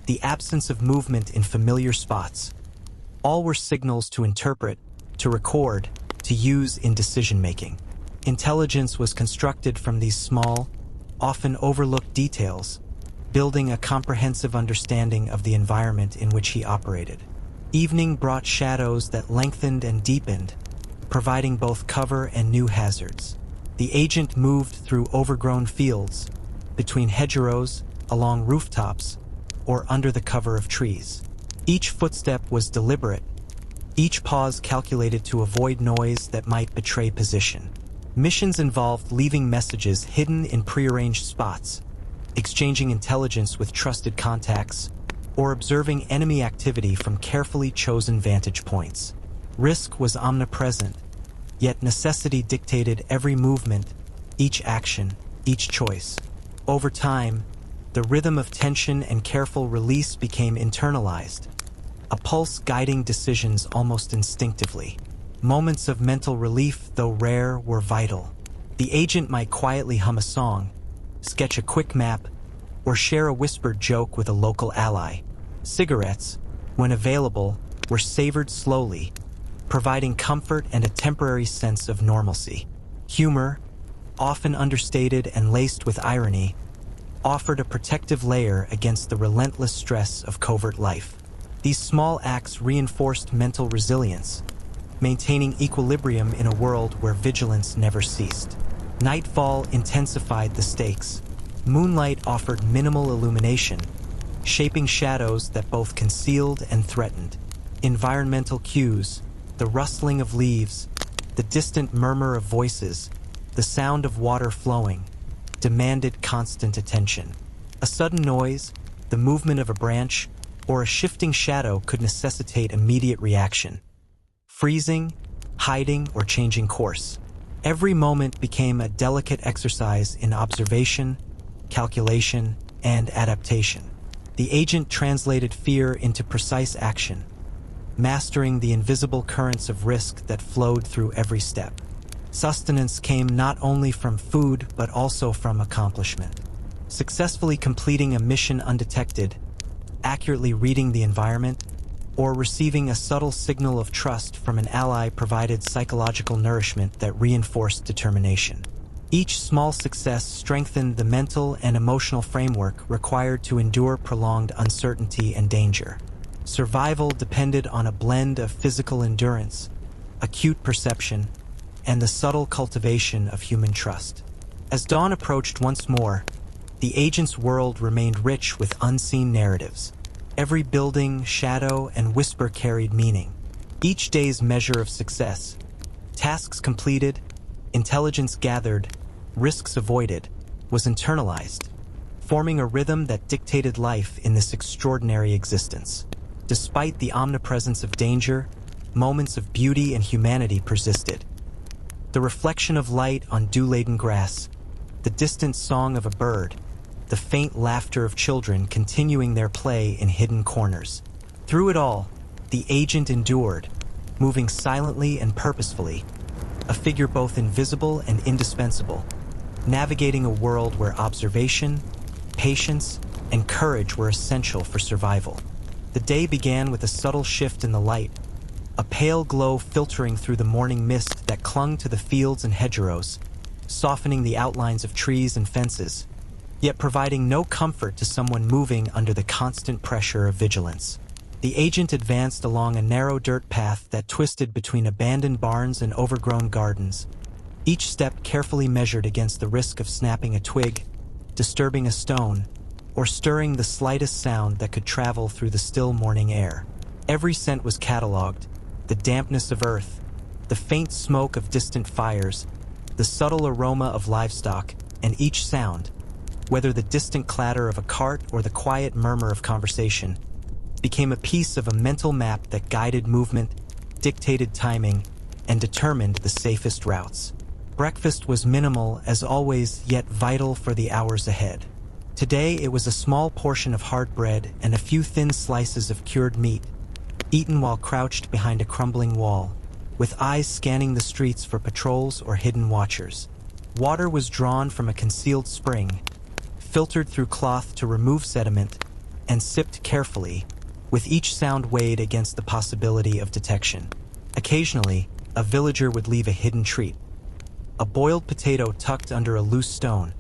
the absence of movement in familiar spots. All were signals to interpret, to record, to use in decision-making. Intelligence was constructed from these small, often overlooked details, building a comprehensive understanding of the environment in which he operated. Evening brought shadows that lengthened and deepened, providing both cover and new hazards. The agent moved through overgrown fields, between hedgerows, along rooftops, or under the cover of trees. Each footstep was deliberate, each pause calculated to avoid noise that might betray position. Missions involved leaving messages hidden in prearranged spots, exchanging intelligence with trusted contacts, or observing enemy activity from carefully chosen vantage points. Risk was omnipresent, yet necessity dictated every movement, each action, each choice. Over time, the rhythm of tension and careful release became internalized, a pulse guiding decisions almost instinctively. Moments of mental relief, though rare, were vital. The agent might quietly hum a song, sketch a quick map, or share a whispered joke with a local ally. Cigarettes, when available, were savored slowly, providing comfort and a temporary sense of normalcy. Humor, often understated and laced with irony, offered a protective layer against the relentless stress of covert life. These small acts reinforced mental resilience, maintaining equilibrium in a world where vigilance never ceased. Nightfall intensified the stakes. Moonlight offered minimal illumination, shaping shadows that both concealed and threatened. Environmental cues, the rustling of leaves, the distant murmur of voices, the sound of water flowing, demanded constant attention. A sudden noise, the movement of a branch, or a shifting shadow could necessitate immediate reaction. Freezing, hiding, or changing course. Every moment became a delicate exercise in observation, calculation, and adaptation. The agent translated fear into precise action, mastering the invisible currents of risk that flowed through every step. Sustenance came not only from food but also from accomplishment. Successfully completing a mission undetected, accurately reading the environment, or receiving a subtle signal of trust from an ally provided psychological nourishment that reinforced determination. Each small success strengthened the mental and emotional framework required to endure prolonged uncertainty and danger. Survival depended on a blend of physical endurance, acute perception, and the subtle cultivation of human trust. As dawn approached once more, the agent's world remained rich with unseen narratives. Every building, shadow, and whisper carried meaning. Each day's measure of success, tasks completed, intelligence gathered, risks avoided, was internalized, forming a rhythm that dictated life in this extraordinary existence. Despite the omnipresence of danger, moments of beauty and humanity persisted. The reflection of light on dew-laden grass, the distant song of a bird, the faint laughter of children continuing their play in hidden corners. Through it all, the agent endured, moving silently and purposefully, a figure both invisible and indispensable, navigating a world where observation, patience, and courage were essential for survival. The day began with a subtle shift in the light, a pale glow filtering through the morning mist that clung to the fields and hedgerows, softening the outlines of trees and fences, yet providing no comfort to someone moving under the constant pressure of vigilance. The agent advanced along a narrow dirt path that twisted between abandoned barns and overgrown gardens, each step carefully measured against the risk of snapping a twig, disturbing a stone, or stirring the slightest sound that could travel through the still morning air. Every scent was catalogued: the dampness of earth, the faint smoke of distant fires, the subtle aroma of livestock, and each sound, whether the distant clatter of a cart or the quiet murmur of conversation, became a piece of a mental map that guided movement, dictated timing, and determined the safest routes. Breakfast was minimal as always, yet vital for the hours ahead. Today it was a small portion of hard bread and a few thin slices of cured meat, eaten while crouched behind a crumbling wall, with eyes scanning the streets for patrols or hidden watchers. Water was drawn from a concealed spring, filtered through cloth to remove sediment, and sipped carefully, with each sound weighed against the possibility of detection. Occasionally, a villager would leave a hidden treat: a boiled potato tucked under a loose stone,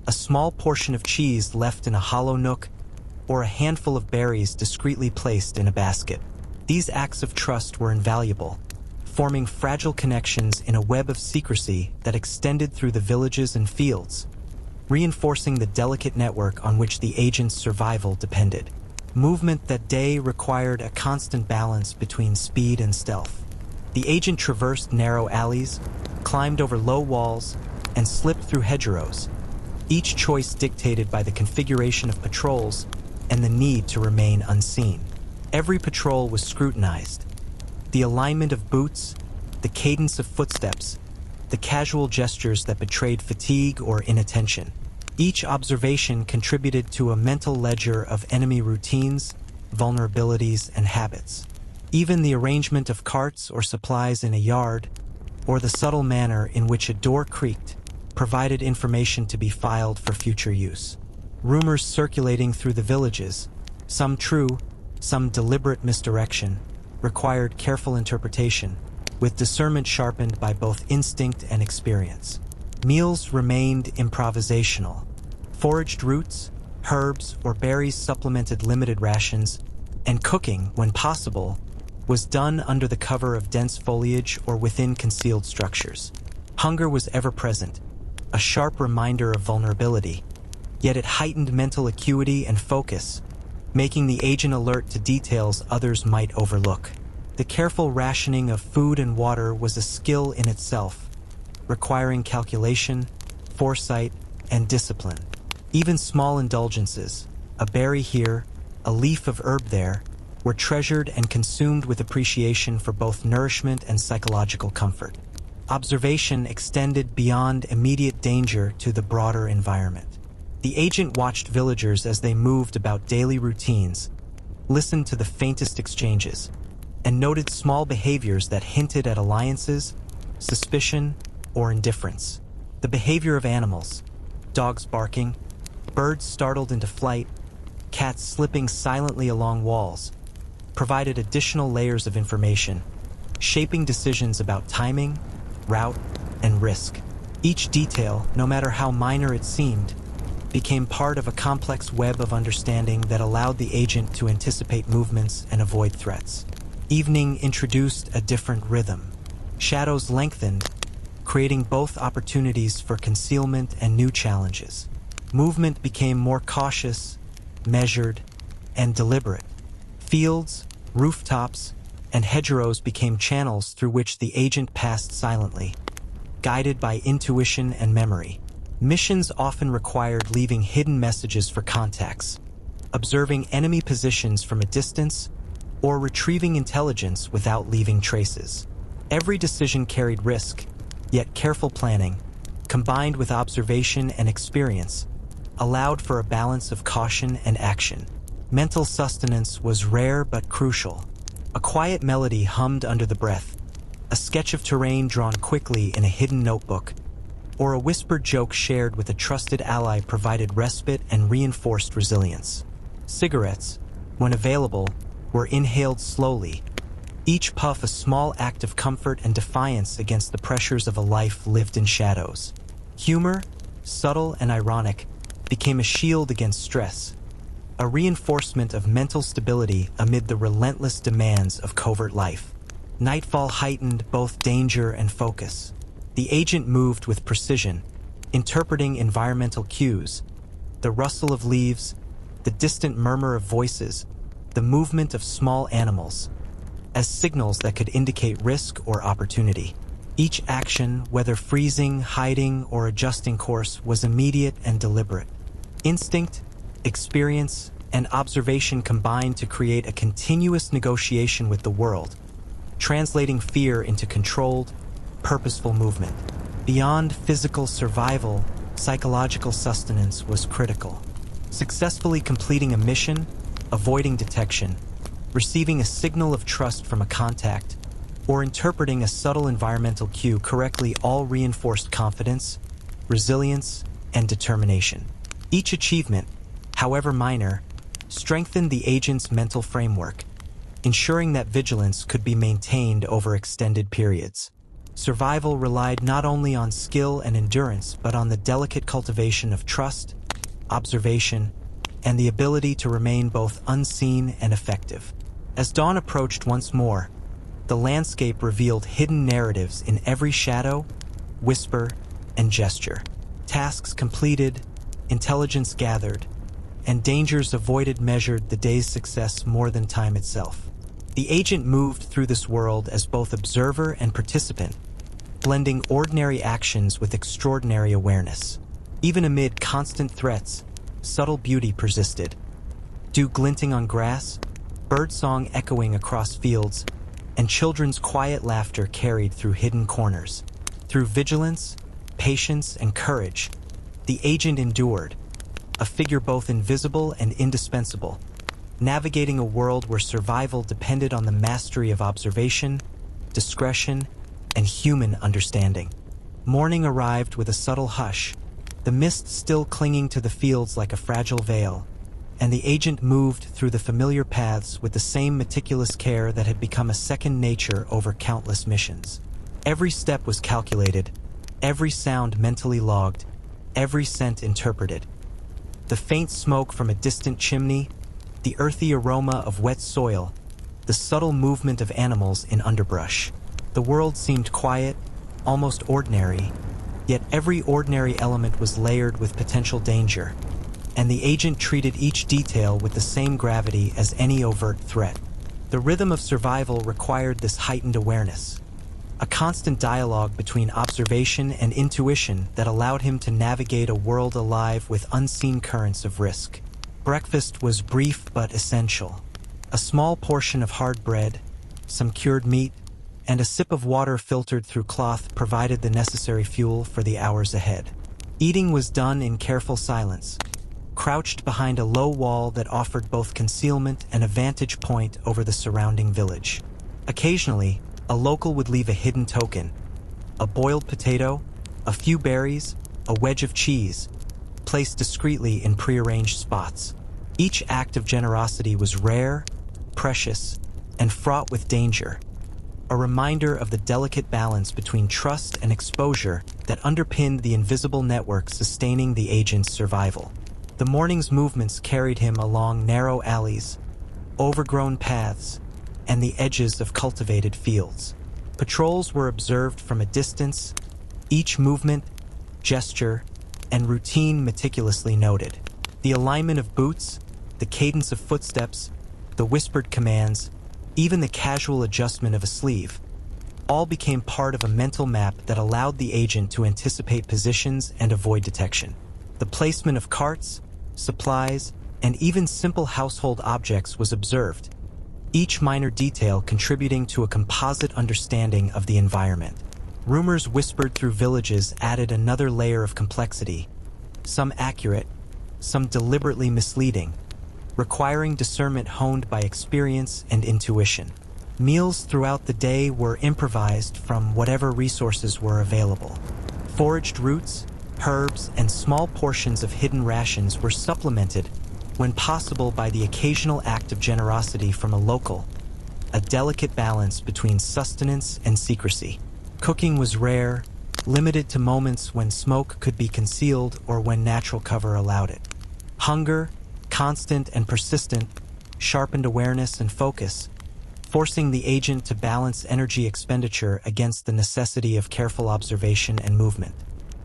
a small portion of cheese left in a hollow nook, or a handful of berries discreetly placed in a basket. These acts of trust were invaluable, forming fragile connections in a web of secrecy that extended through the villages and fields, reinforcing the delicate network on which the agent's survival depended. Movement that day required a constant balance between speed and stealth. The agent traversed narrow alleys, climbed over low walls, and slipped through hedgerows, each choice dictated by the configuration of patrols and the need to remain unseen. Every patrol was scrutinized. The alignment of boots, the cadence of footsteps, the casual gestures that betrayed fatigue or inattention. Each observation contributed to a mental ledger of enemy routines, vulnerabilities, and habits. Even the arrangement of carts or supplies in a yard, or the subtle manner in which a door creaked, provided information to be filed for future use. Rumors circulating through the villages, some true, some deliberate misdirection, required careful interpretation, with discernment sharpened by both instinct and experience. Meals remained improvisational. Foraged roots, herbs, or berries supplemented limited rations, and cooking, when possible, was done under the cover of dense foliage or within concealed structures. Hunger was ever present, a sharp reminder of vulnerability, yet it heightened mental acuity and focus, making the agent alert to details others might overlook. The careful rationing of food and water was a skill in itself, requiring calculation, foresight, and discipline. Even small indulgences, a berry here, a leaf of herb there, were treasured and consumed with appreciation for both nourishment and psychological comfort. Observation extended beyond immediate danger to the broader environment. The agent watched villagers as they moved about daily routines, listened to the faintest exchanges, and noted small behaviors that hinted at alliances, suspicion, or indifference. The behavior of animals, dogs barking, birds startled into flight, cats slipping silently along walls, provided additional layers of information, shaping decisions about timing, route, and risk. Each detail, no matter how minor it seemed, became part of a complex web of understanding that allowed the agent to anticipate movements and avoid threats. Evening introduced a different rhythm. Shadows lengthened, creating both opportunities for concealment and new challenges. Movement became more cautious, measured, and deliberate. Fields, rooftops, and hedgerows became channels through which the agent passed silently, guided by intuition and memory. Missions often required leaving hidden messages for contacts, observing enemy positions from a distance, or retrieving intelligence without leaving traces. Every decision carried risk, yet careful planning, combined with observation and experience, allowed for a balance of caution and action. Mental sustenance was rare but crucial. A quiet melody hummed under the breath, a sketch of terrain drawn quickly in a hidden notebook, or a whispered joke shared with a trusted ally provided respite and reinforced resilience. Cigarettes, when available, were inhaled slowly, each puff a small act of comfort and defiance against the pressures of a life lived in shadows. Humor, subtle and ironic, became a shield against stress, a reinforcement of mental stability amid the relentless demands of covert life. Nightfall heightened both danger and focus. The agent moved with precision, interpreting environmental cues, the rustle of leaves, the distant murmur of voices, the movement of small animals, as signals that could indicate risk or opportunity. Each action, whether freezing, hiding, or adjusting course, was immediate and deliberate. Instinct, experience, and observation combined to create a continuous negotiation with the world, translating fear into controlled, purposeful movement. Beyond physical survival, psychological sustenance was critical. Successfully completing a mission, avoiding detection, receiving a signal of trust from a contact, or interpreting a subtle environmental cue correctly all reinforced confidence, resilience, and determination. Each achievement, however minor, strengthened the agent's mental framework, ensuring that vigilance could be maintained over extended periods. Survival relied not only on skill and endurance, but on the delicate cultivation of trust, observation, and the ability to remain both unseen and effective. As dawn approached once more, the landscape revealed hidden narratives in every shadow, whisper, and gesture. Tasks completed, intelligence gathered, and dangers avoided measured the day's success more than time itself. The agent moved through this world as both observer and participant, blending ordinary actions with extraordinary awareness. Even amid constant threats, subtle beauty persisted. Dew glinting on grass, birdsong echoing across fields, and children's quiet laughter carried through hidden corners. Through vigilance, patience, and courage, the agent endured, a figure both invisible and indispensable, navigating a world where survival depended on the mastery of observation, discretion, and human understanding. Morning arrived with a subtle hush, the mist still clinging to the fields like a fragile veil, and the agent moved through the familiar paths with the same meticulous care that had become a second nature over countless missions. Every step was calculated, every sound mentally logged, every scent interpreted. The faint smoke from a distant chimney, the earthy aroma of wet soil, the subtle movement of animals in underbrush. The world seemed quiet, almost ordinary, yet every ordinary element was layered with potential danger, and the agent treated each detail with the same gravity as any overt threat. The rhythm of survival required this heightened awareness. a constant dialogue between observation and intuition that allowed him to navigate a world alive with unseen currents of risk. Breakfast was brief but essential. A small portion of hard bread, some cured meat, and a sip of water filtered through cloth provided the necessary fuel for the hours ahead. Eating was done in careful silence, crouched behind a low wall that offered both concealment and a vantage point over the surrounding village. Occasionally, a local would leave a hidden token: a boiled potato, a few berries, a wedge of cheese, placed discreetly in prearranged spots. Each act of generosity was rare, precious, and fraught with danger, a reminder of the delicate balance between trust and exposure that underpinned the invisible network sustaining the agent's survival. The morning's movements carried him along narrow alleys, overgrown paths, and the edges of cultivated fields. Patrols were observed from a distance, each movement, gesture, and routine meticulously noted. The alignment of boots, the cadence of footsteps, the whispered commands, even the casual adjustment of a sleeve, all became part of a mental map that allowed the agent to anticipate positions and avoid detection. The placement of carts, supplies, and even simple household objects was observed, each minor detail contributing to a composite understanding of the environment. Rumors whispered through villages added another layer of complexity, some accurate, some deliberately misleading, requiring discernment honed by experience and intuition. Meals throughout the day were improvised from whatever resources were available. Foraged roots, herbs, and small portions of hidden rations were supplemented when possible by the occasional act of generosity from a local, a delicate balance between sustenance and secrecy. Cooking was rare, limited to moments when smoke could be concealed or when natural cover allowed it. Hunger, constant and persistent, sharpened awareness and focus, forcing the agent to balance energy expenditure against the necessity of careful observation and movement.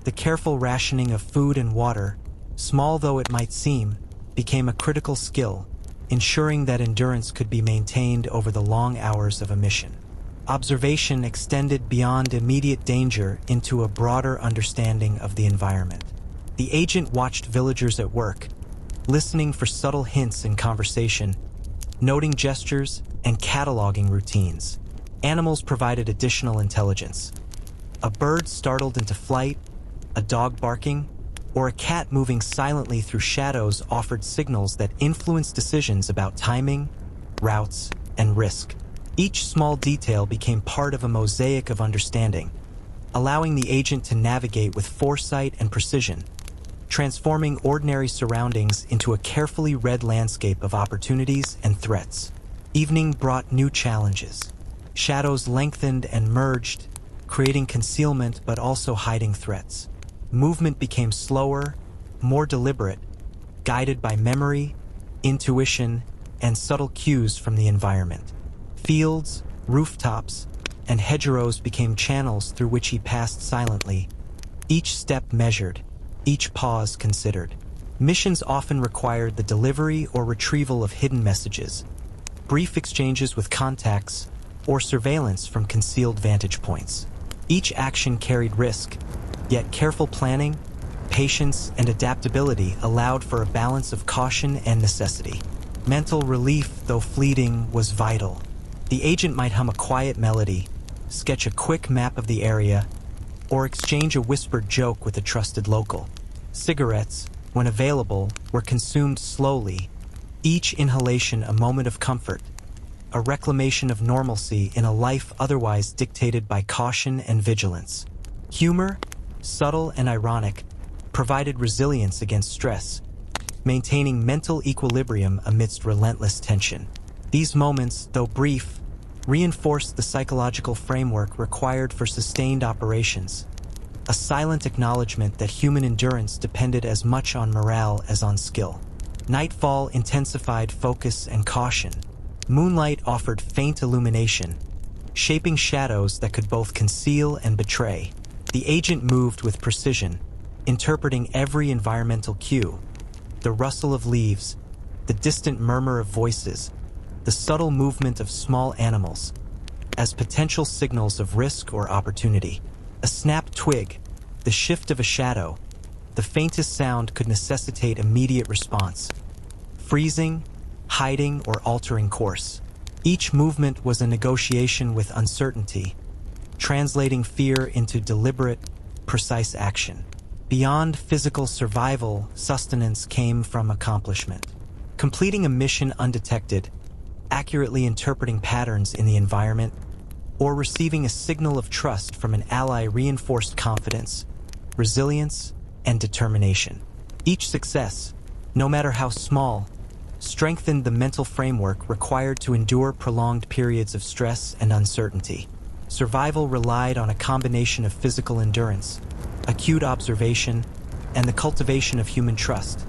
The careful rationing of food and water, small though it might seem, became a critical skill, ensuring that endurance could be maintained over the long hours of a mission. Observation extended beyond immediate danger into a broader understanding of the environment. The agent watched villagers at work, listening for subtle hints in conversation, noting gestures, and cataloging routines. Animals provided additional intelligence. A bird startled into flight, a dog barking, or a cat moving silently through shadows offered signals that influenced decisions about timing, routes, and risk. Each small detail became part of a mosaic of understanding, allowing the agent to navigate with foresight and precision, transforming ordinary surroundings into a carefully read landscape of opportunities and threats. Evening brought new challenges. Shadows lengthened and merged, creating concealment but also hiding threats. Movement became slower, more deliberate, guided by memory, intuition, and subtle cues from the environment. Fields, rooftops, and hedgerows became channels through which he passed silently, each step measured, each pause considered. Missions often required the delivery or retrieval of hidden messages, brief exchanges with contacts, or surveillance from concealed vantage points. Each action carried risk, yet careful planning, patience, and adaptability allowed for a balance of caution and necessity. Mental relief, though fleeting, was vital. The agent might hum a quiet melody, sketch a quick map of the area, or exchange a whispered joke with a trusted local. Cigarettes, when available, were consumed slowly, each inhalation a moment of comfort, a reclamation of normalcy in a life otherwise dictated by caution and vigilance. Humor, subtle and ironic, provided resilience against stress, maintaining mental equilibrium amidst relentless tension. These moments, though brief, reinforced the psychological framework required for sustained operations, a silent acknowledgement that human endurance depended as much on morale as on skill. Nightfall intensified focus and caution. Moonlight offered faint illumination, shaping shadows that could both conceal and betray. The agent moved with precision, interpreting every environmental cue: the rustle of leaves, the distant murmur of voices, the subtle movement of small animals, as potential signals of risk or opportunity. A snapped twig, the shift of a shadow, the faintest sound could necessitate immediate response. Freezing, hiding, or altering course. Each movement was a negotiation with uncertainty, translating fear into deliberate, precise action. Beyond physical survival, sustenance came from accomplishment. Completing a mission undetected, accurately interpreting patterns in the environment, or receiving a signal of trust from an ally reinforced confidence, resilience, and determination. Each success, no matter how small, strengthened the mental framework required to endure prolonged periods of stress and uncertainty. Survival relied on a combination of physical endurance, acute observation, and the cultivation of human trust,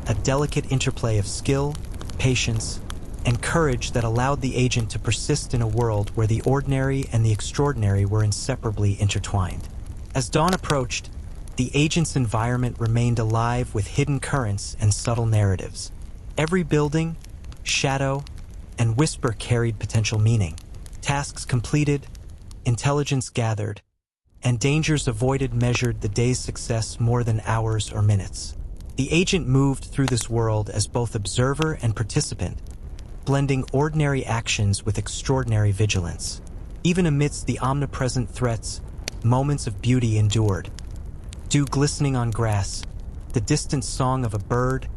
a delicate interplay of skill, patience, and courage that allowed the agent to persist in a world where the ordinary and the extraordinary were inseparably intertwined. As dawn approached, the agent's environment remained alive with hidden currents and subtle narratives. Every building, shadow, and whisper carried potential meaning. Tasks completed, intelligence gathered, and dangers avoided measured the day's success more than hours or minutes. The agent moved through this world as both observer and participant, blending ordinary actions with extraordinary vigilance. Even amidst the omnipresent threats, moments of beauty endured. Dew glistening on grass, the distant song of a bird,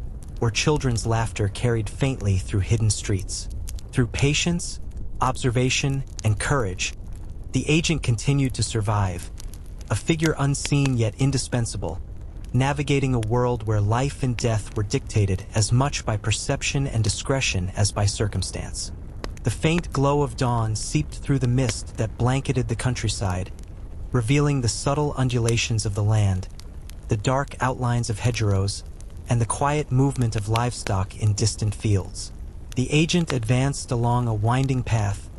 or children's laughter carried faintly through hidden streets. Through patience, observation, and courage, the agent continued to survive, a figure unseen yet indispensable, navigating a world where life and death were dictated as much by perception and discretion as by circumstance. The faint glow of dawn seeped through the mist that blanketed the countryside, revealing the subtle undulations of the land, the dark outlines of hedgerows, and the quiet movement of livestock in distant fields. The agent advanced along a winding path,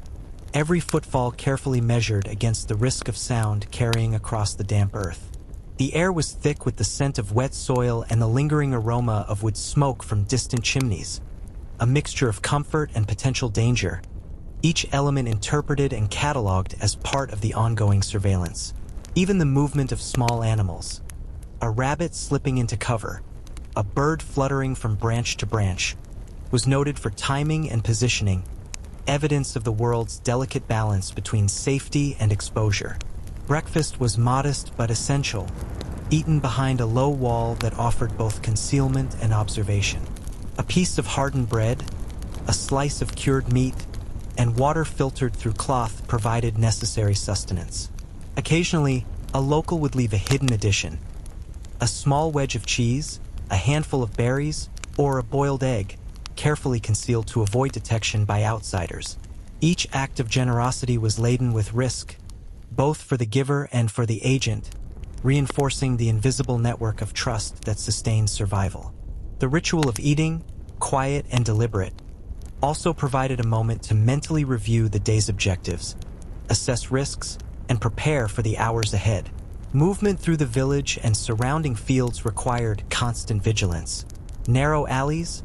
every footfall carefully measured against the risk of sound carrying across the damp earth. The air was thick with the scent of wet soil and the lingering aroma of wood smoke from distant chimneys, a mixture of comfort and potential danger, each element interpreted and cataloged as part of the ongoing surveillance. Even the movement of small animals, a rabbit slipping into cover, a bird fluttering from branch to branch, was noted for timing and positioning, evidence of the world's delicate balance between safety and exposure. Breakfast was modest but essential, eaten behind a low wall that offered both concealment and observation. A piece of hardened bread, a slice of cured meat, and water filtered through cloth provided necessary sustenance. Occasionally, a local would leave a hidden addition, a small wedge of cheese, a handful of berries, or a boiled egg, carefully concealed to avoid detection by outsiders. Each act of generosity was laden with risk, both for the giver and for the agent, reinforcing the invisible network of trust that sustains survival. The ritual of eating, quiet and deliberate, also provided a moment to mentally review the day's objectives, assess risks, and prepare for the hours ahead. Movement through the village and surrounding fields required constant vigilance. Narrow alleys,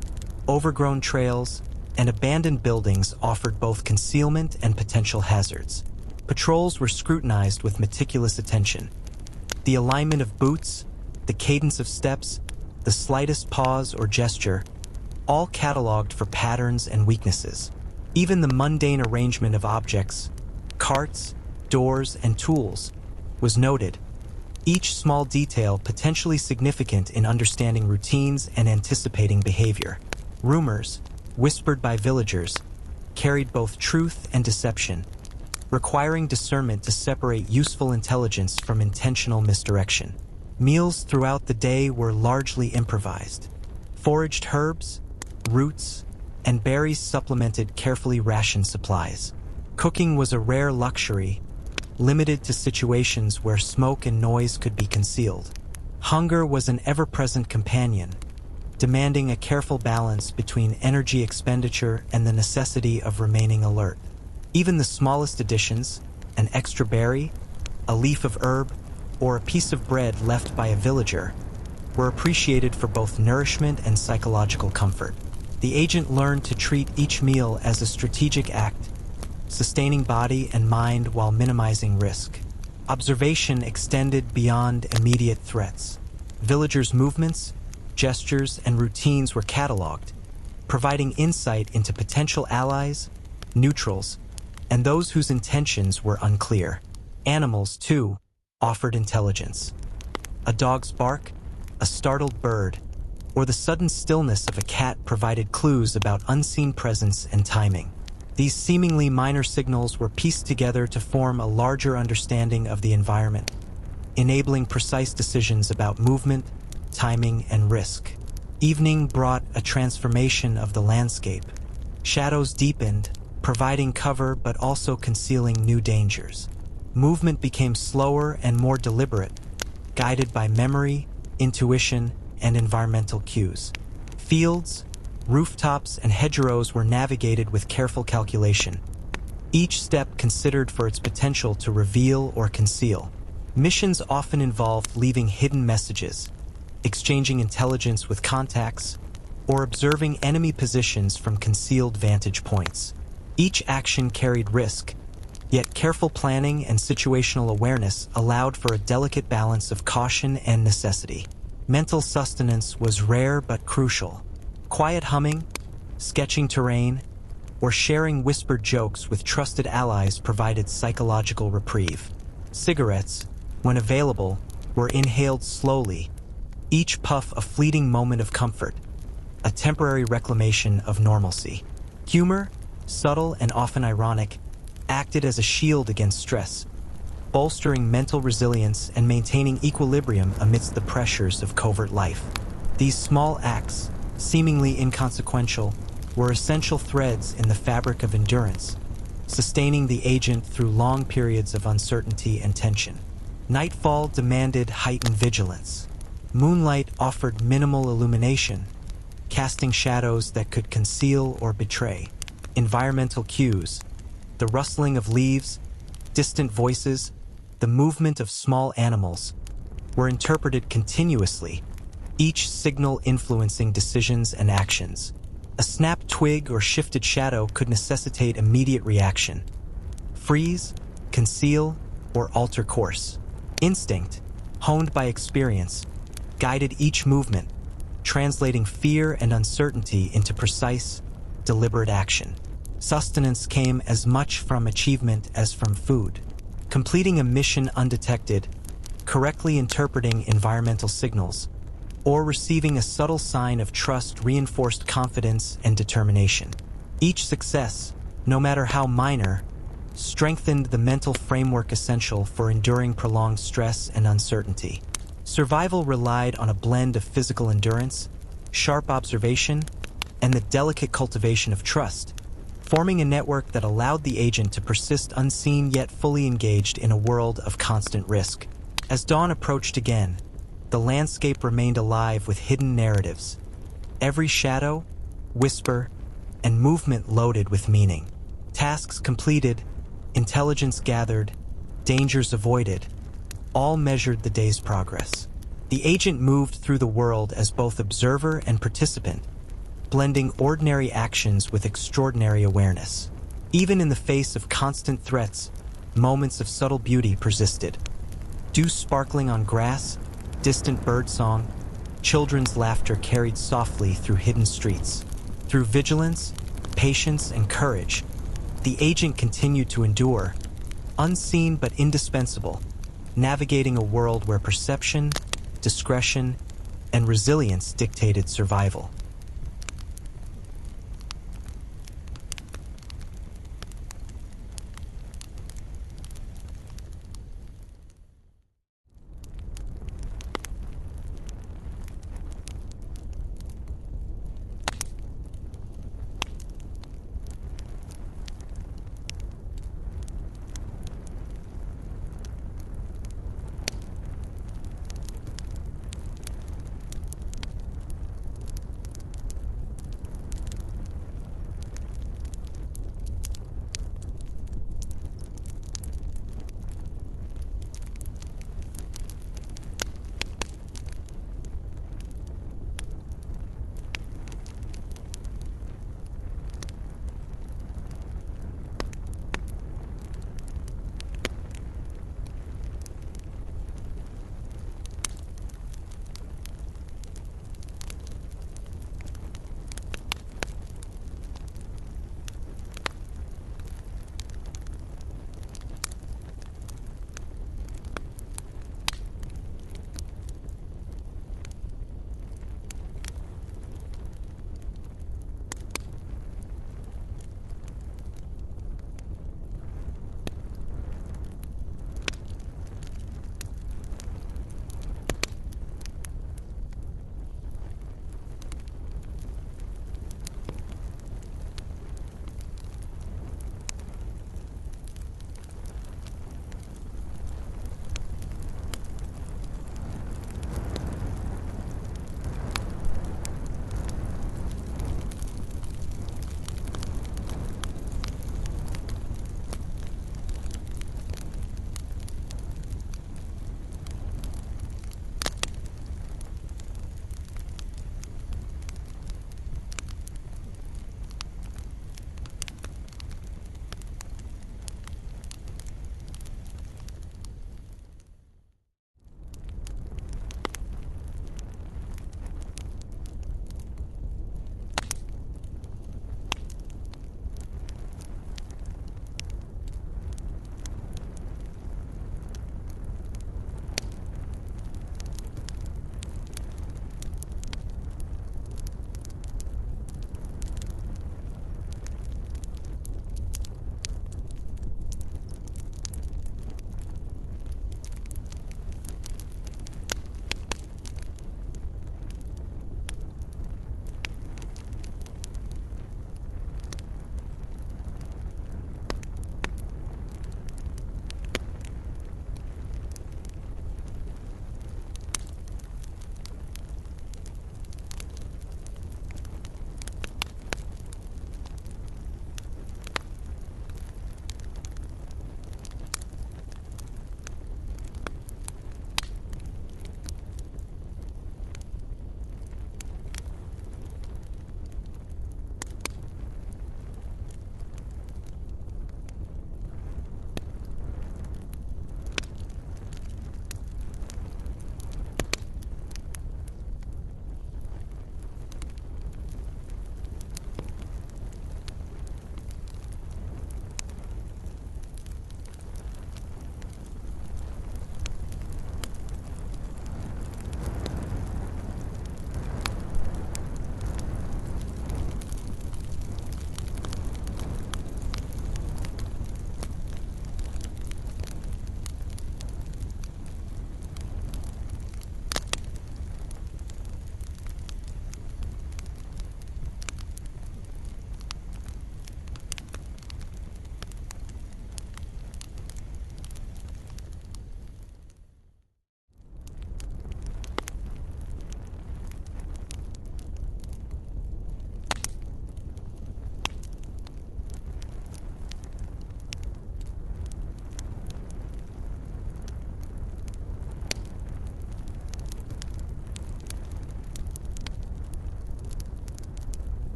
overgrown trails, and abandoned buildings offered both concealment and potential hazards. Patrols were scrutinized with meticulous attention. The alignment of boots, the cadence of steps, the slightest pause or gesture, all cataloged for patterns and weaknesses. Even the mundane arrangement of objects, carts, doors, and tools, was noted, each small detail potentially significant in understanding routines and anticipating behavior. Rumors, whispered by villagers, carried both truth and deception, requiring discernment to separate useful intelligence from intentional misdirection. Meals throughout the day were largely improvised. Foraged herbs, roots, and berries supplemented carefully rationed supplies. Cooking was a rare luxury, limited to situations where smoke and noise could be concealed. Hunger was an ever-present companion, demanding a careful balance between energy expenditure and the necessity of remaining alert. Even the smallest additions, an extra berry, a leaf of herb, or a piece of bread left by a villager, were appreciated for both nourishment and psychological comfort. The agent learned to treat each meal as a strategic act, sustaining body and mind while minimizing risk. Observation extended beyond immediate threats. Villagers' movements, gestures, and routines were cataloged, providing insight into potential allies, neutrals, and those whose intentions were unclear. Animals, too, offered intelligence. A dog's bark, a startled bird, or the sudden stillness of a cat provided clues about unseen presence and timing. These seemingly minor signals were pieced together to form a larger understanding of the environment, enabling precise decisions about movement, timing, and risk. Evening brought a transformation of the landscape. Shadows deepened, providing cover but also concealing new dangers. Movement became slower and more deliberate, guided by memory, intuition, and environmental cues. Fields, rooftops, and hedgerows were navigated with careful calculation, each step considered for its potential to reveal or conceal. Missions often involved leaving hidden messages, exchanging intelligence with contacts, or observing enemy positions from concealed vantage points. Each action carried risk, yet careful planning and situational awareness allowed for a delicate balance of caution and necessity. Mental sustenance was rare but crucial. Quiet humming, sketching terrain, or sharing whispered jokes with trusted allies provided psychological reprieve. Cigarettes, when available, were inhaled slowly, each puff a fleeting moment of comfort, a temporary reclamation of normalcy. Humor, subtle and often ironic, acted as a shield against stress, bolstering mental resilience and maintaining equilibrium amidst the pressures of covert life. These small acts, seemingly inconsequential, were essential threads in the fabric of endurance, sustaining the agent through long periods of uncertainty and tension. Nightfall demanded heightened vigilance. Moonlight offered minimal illumination, casting shadows that could conceal or betray. Environmental cues, the rustling of leaves, distant voices, the movement of small animals, were interpreted continuously, each signal influencing decisions and actions. A snapped twig or shifted shadow could necessitate immediate reaction. Freeze, conceal, or alter course. Instinct, honed by experience, guided each movement, translating fear and uncertainty into precise, deliberate action. Sustenance came as much from achievement as from food. Completing a mission undetected, correctly interpreting environmental signals, or receiving a subtle sign of trust reinforced confidence and determination. Each success, no matter how minor, strengthened the mental framework essential for enduring prolonged stress and uncertainty. Survival relied on a blend of physical endurance, sharp observation, and the delicate cultivation of trust, forming a network that allowed the agent to persist unseen yet fully engaged in a world of constant risk. As dawn approached again, the landscape remained alive with hidden narratives, every shadow, whisper, and movement loaded with meaning. Tasks completed, intelligence gathered, dangers avoided, all measured the day's progress. The agent moved through the world as both observer and participant, blending ordinary actions with extraordinary awareness. Even in the face of constant threats, moments of subtle beauty persisted. Dew sparkling on grass, distant birdsong, children's laughter carried softly through hidden streets. Through vigilance, patience, and courage, the agent continued to endure, unseen but indispensable, navigating a world where perception, discretion, and resilience dictated survival.